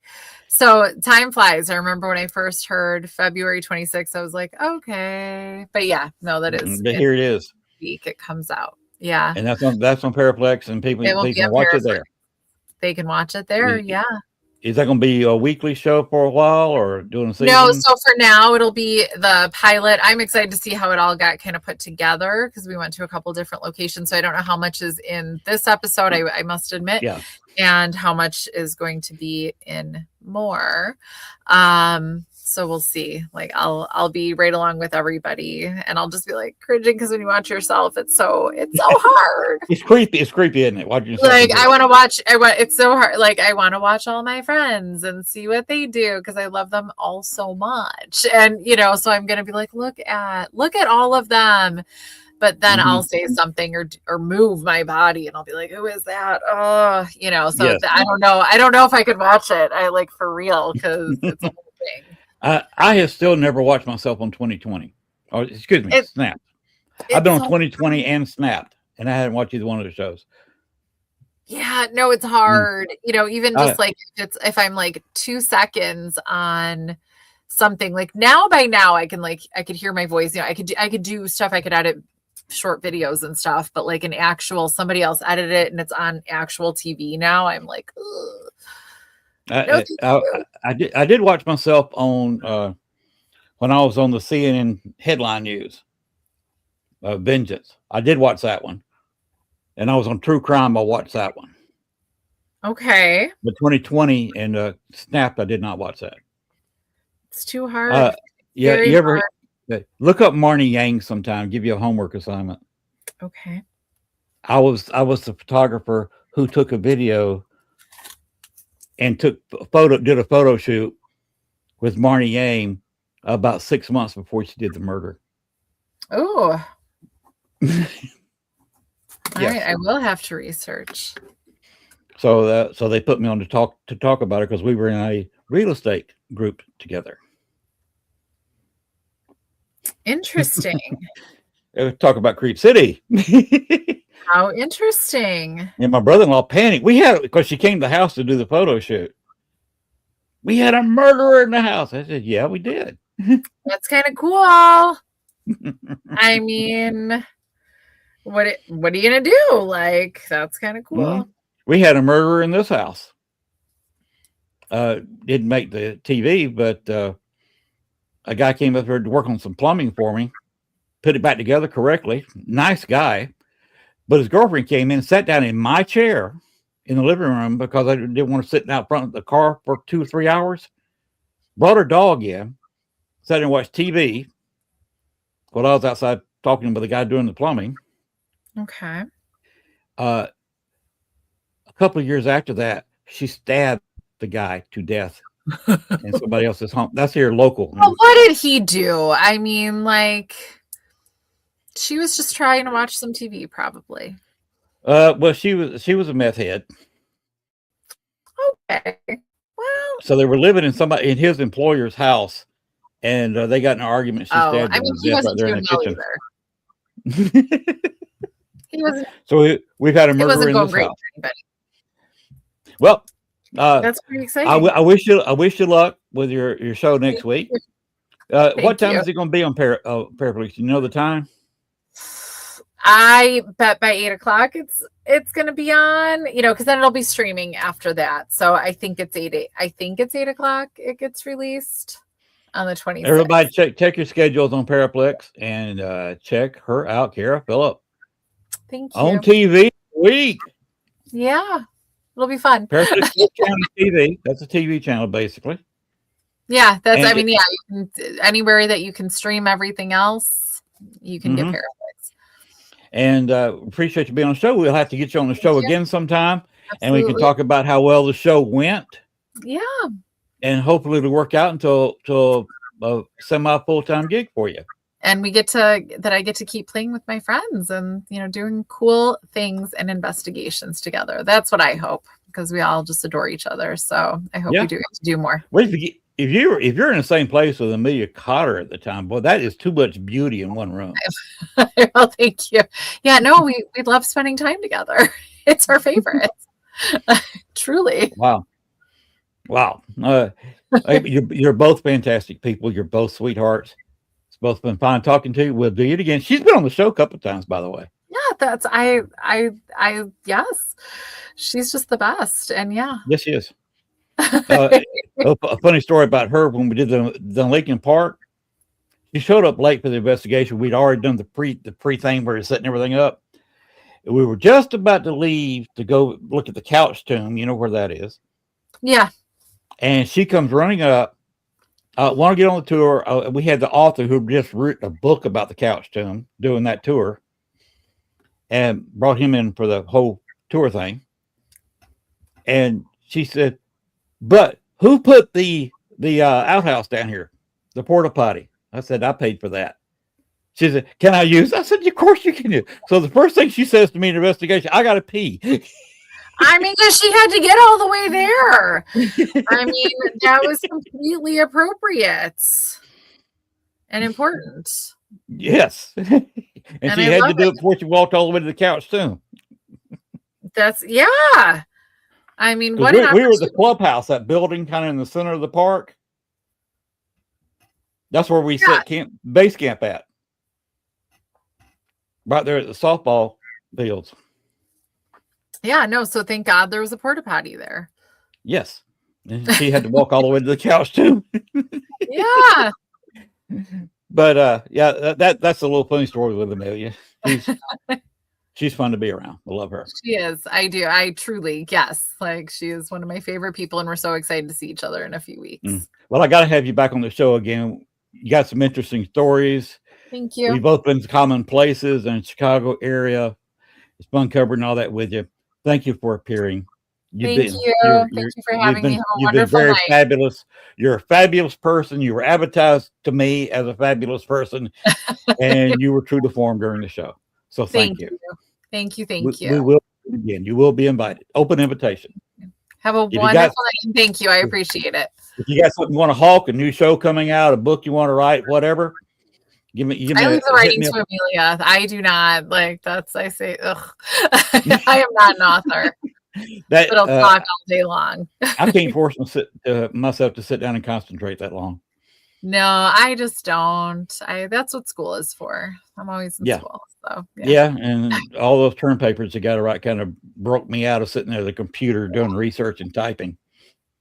So time flies. I remember when I first heard February 26th, I was like, okay. But yeah, no, that is. But here it is. Week it comes out. Yeah. And that's on Paraflex, and people can watch it there. They can watch it there. Yeah. Is that going to be a weekly show for a while or doing a season? No, so for now it'll be the pilot. I'm excited to see how it all got kind of put together because we went to a couple different locations. So I don't know how much is in this episode, I must admit, and how much is going to be in more. So we'll see. Like I'll be right along with everybody, and I'll just be like cringing because when you watch yourself, it's so hard. It's creepy. It's creepy, isn't it? Watching yourself. Like I want to watch. It's so hard. Like I want to watch all my friends and see what they do because I love them all so much. And so I'm gonna be like, look at all of them. But then I'll say something or move my body, and I'll be like, who is that? Oh, So yes. I don't know. I don't know if I could watch it. I like for real because it's a whole thing. I have still never watched myself on 2020. Or excuse me, Snapped. I've been on 2020 and Snapped, and I haven't watched either one of the shows. Yeah, no, it's hard. Even just like if I'm like 2 seconds on something, like by now I could hear my voice. I could do stuff. I could edit short videos and stuff, but like an actual somebody else edited it and it's on actual TV now. I'm like, ugh. I did watch myself on when I was on the CNN headline news. Vengeance. I did watch that one, and I was on True Crime. I watched that one. Okay. But 2020 and Snapped, I did not watch that. It's too hard. Yeah, Very you ever hard. look up Marnie Yang sometime? Give you a homework assignment. Okay. I was the photographer who took a video and did a photo shoot with Marnie Yang about 6 months before she did the murder. Oh. Yes. All right, I will have to research. So they put me on to talk about it because we were in a real estate group together. Interesting. Talk about Creep City. How interesting. And my brother-in-law panicked. We had, because she came to the house to do the photo shoot. We had a murderer in the house. I said, yeah, we did. That's kind of cool. I mean, what are you gonna do? Like, that's kind of cool. Mm-hmm. We had a murderer in this house. Didn't make the TV, but a guy came up here to work on some plumbing for me, put it back together correctly. Nice guy. But his girlfriend came in and sat down in my chair in the living room because I didn't want to sit out front of the car for 2 or 3 hours. Brought her dog in, sat and watched TV while I was outside talking with the guy doing the plumbing. Okay. A couple of years after that, she stabbed the guy to death in somebody else's home. That's here local. Well, what did he do? I mean, like, she was just trying to watch some TV, probably. Well, she was a meth head. Okay. Well, so they were living in his employer's house, and they got in an argument. She stabbed him he wasn't right there in doing the kitchen. He wasn't. So we've had a murderer in this house. Well, that's pretty exciting. I wish you luck with your show next week. What time is it going to be on Parapolice? You know the time? I bet by 8:00 it's going to be on, because then it'll be streaming after that. So I think it's 8:00 it gets released on the 26th. Everybody check your schedules on Paraplex and check her out, Kara Phillip. Thank you. On TV week. Yeah, it'll be fun. Paraplex County TV. That's a TV channel, basically. Yeah, you can, anywhere that you can stream everything else, you can get Paraplex. And appreciate you being on the show. We'll have to get you on the show again sometime. Absolutely. And we can talk about how well the show went. Yeah. And hopefully it'll work out until a semi full-time gig for you. And I get to keep playing with my friends and, doing cool things and investigations together. That's what I hope, because we all just adore each other. So I hope we do get to do more. Well, if you're in the same place with Amelia Cotter at the time, boy, that is too much beauty in one room. Well, thank you. Yeah, no, we love spending time together. It's our favorite. Truly. Wow. You're both fantastic people. You're both sweethearts. It's both been fine talking to you. We'll do it again. She's been on the show a couple of times, by the way. Yeah, yes. She's just the best. And yeah. Yes, she is. A funny story about her when we did the Lincoln Park. She showed up late for the investigation. We'd already done the pre thing where we're setting everything up. We were just about to leave to go look at the couch tomb. You know where that is? Yeah. And she comes running up. Want to get on the tour? We had the author who just wrote a book about the couch tomb doing that tour, and brought him in for the whole tour thing. And she said, "But who put the outhouse down here, the porta potty?" I said, "I paid for that." She said, "Can I use?" I said, "Of course you can use." So the first thing she says to me in investigation, "I got to pee." I mean, because she had to get all the way there. I mean, that was completely appropriate and important. Yes. and she had to do it before she walked all the way to the couch too. Yeah. I mean, what we were at the clubhouse, that building kind of in the center of the park. That's where we set base camp at. Right there at the softball fields. Yeah, no, so thank God there was a porta potty there. Yes. And she had to walk all the way to the couch too. Yeah. But yeah, that's a little funny story with Amelia. She's fun to be around. I love her. She is. I do. I truly, yes. Like she is one of my favorite people, and we're so excited to see each other in a few weeks. Well, I got to have you back on the show again. You got some interesting stories. Thank you. We've both been to common places in the Chicago area. It's fun covering all that with you. Thank you for appearing. Thank you. Thank you for having me. Have a wonderful night. Fabulous. You're a fabulous person. You were advertised to me as a fabulous person, and you were true to form during the show. So thank you. Thank you. We will again. You will be invited. Open invitation. Have a wonderful night. Thank you. I appreciate it. If you got something you want to hawk, a new show coming out, a book you want to write, whatever, give me. I leave the writing to Amelia. I do not like that's. I say, ugh. I am not an author. But I'll talk all day long. I can't force myself to sit down and concentrate that long. No, I just don't. That's what school is for. I'm always in school. So yeah, and all those term papers you got to write kind of broke me out of sitting there at the computer doing research and typing.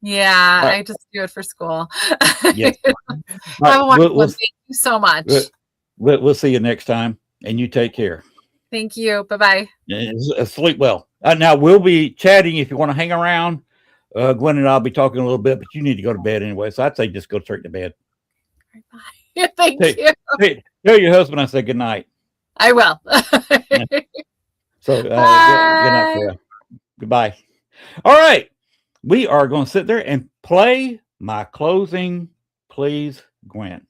Yeah, I just do it for school. Yeah. Have a wonderful one. Thank you so much. We'll see you next time, and you take care. Thank you. Bye-bye. Sleep well. Now, we'll be chatting if you want to hang around. Gwen and I'll be talking a little bit, but you need to go to bed anyway, so I'd say just go straight to bed. Bye. Thank you. Tell your husband I say good night. I will. So, good night for you. Goodbye. All right. We are going to sit there and play my closing, please, Gwen.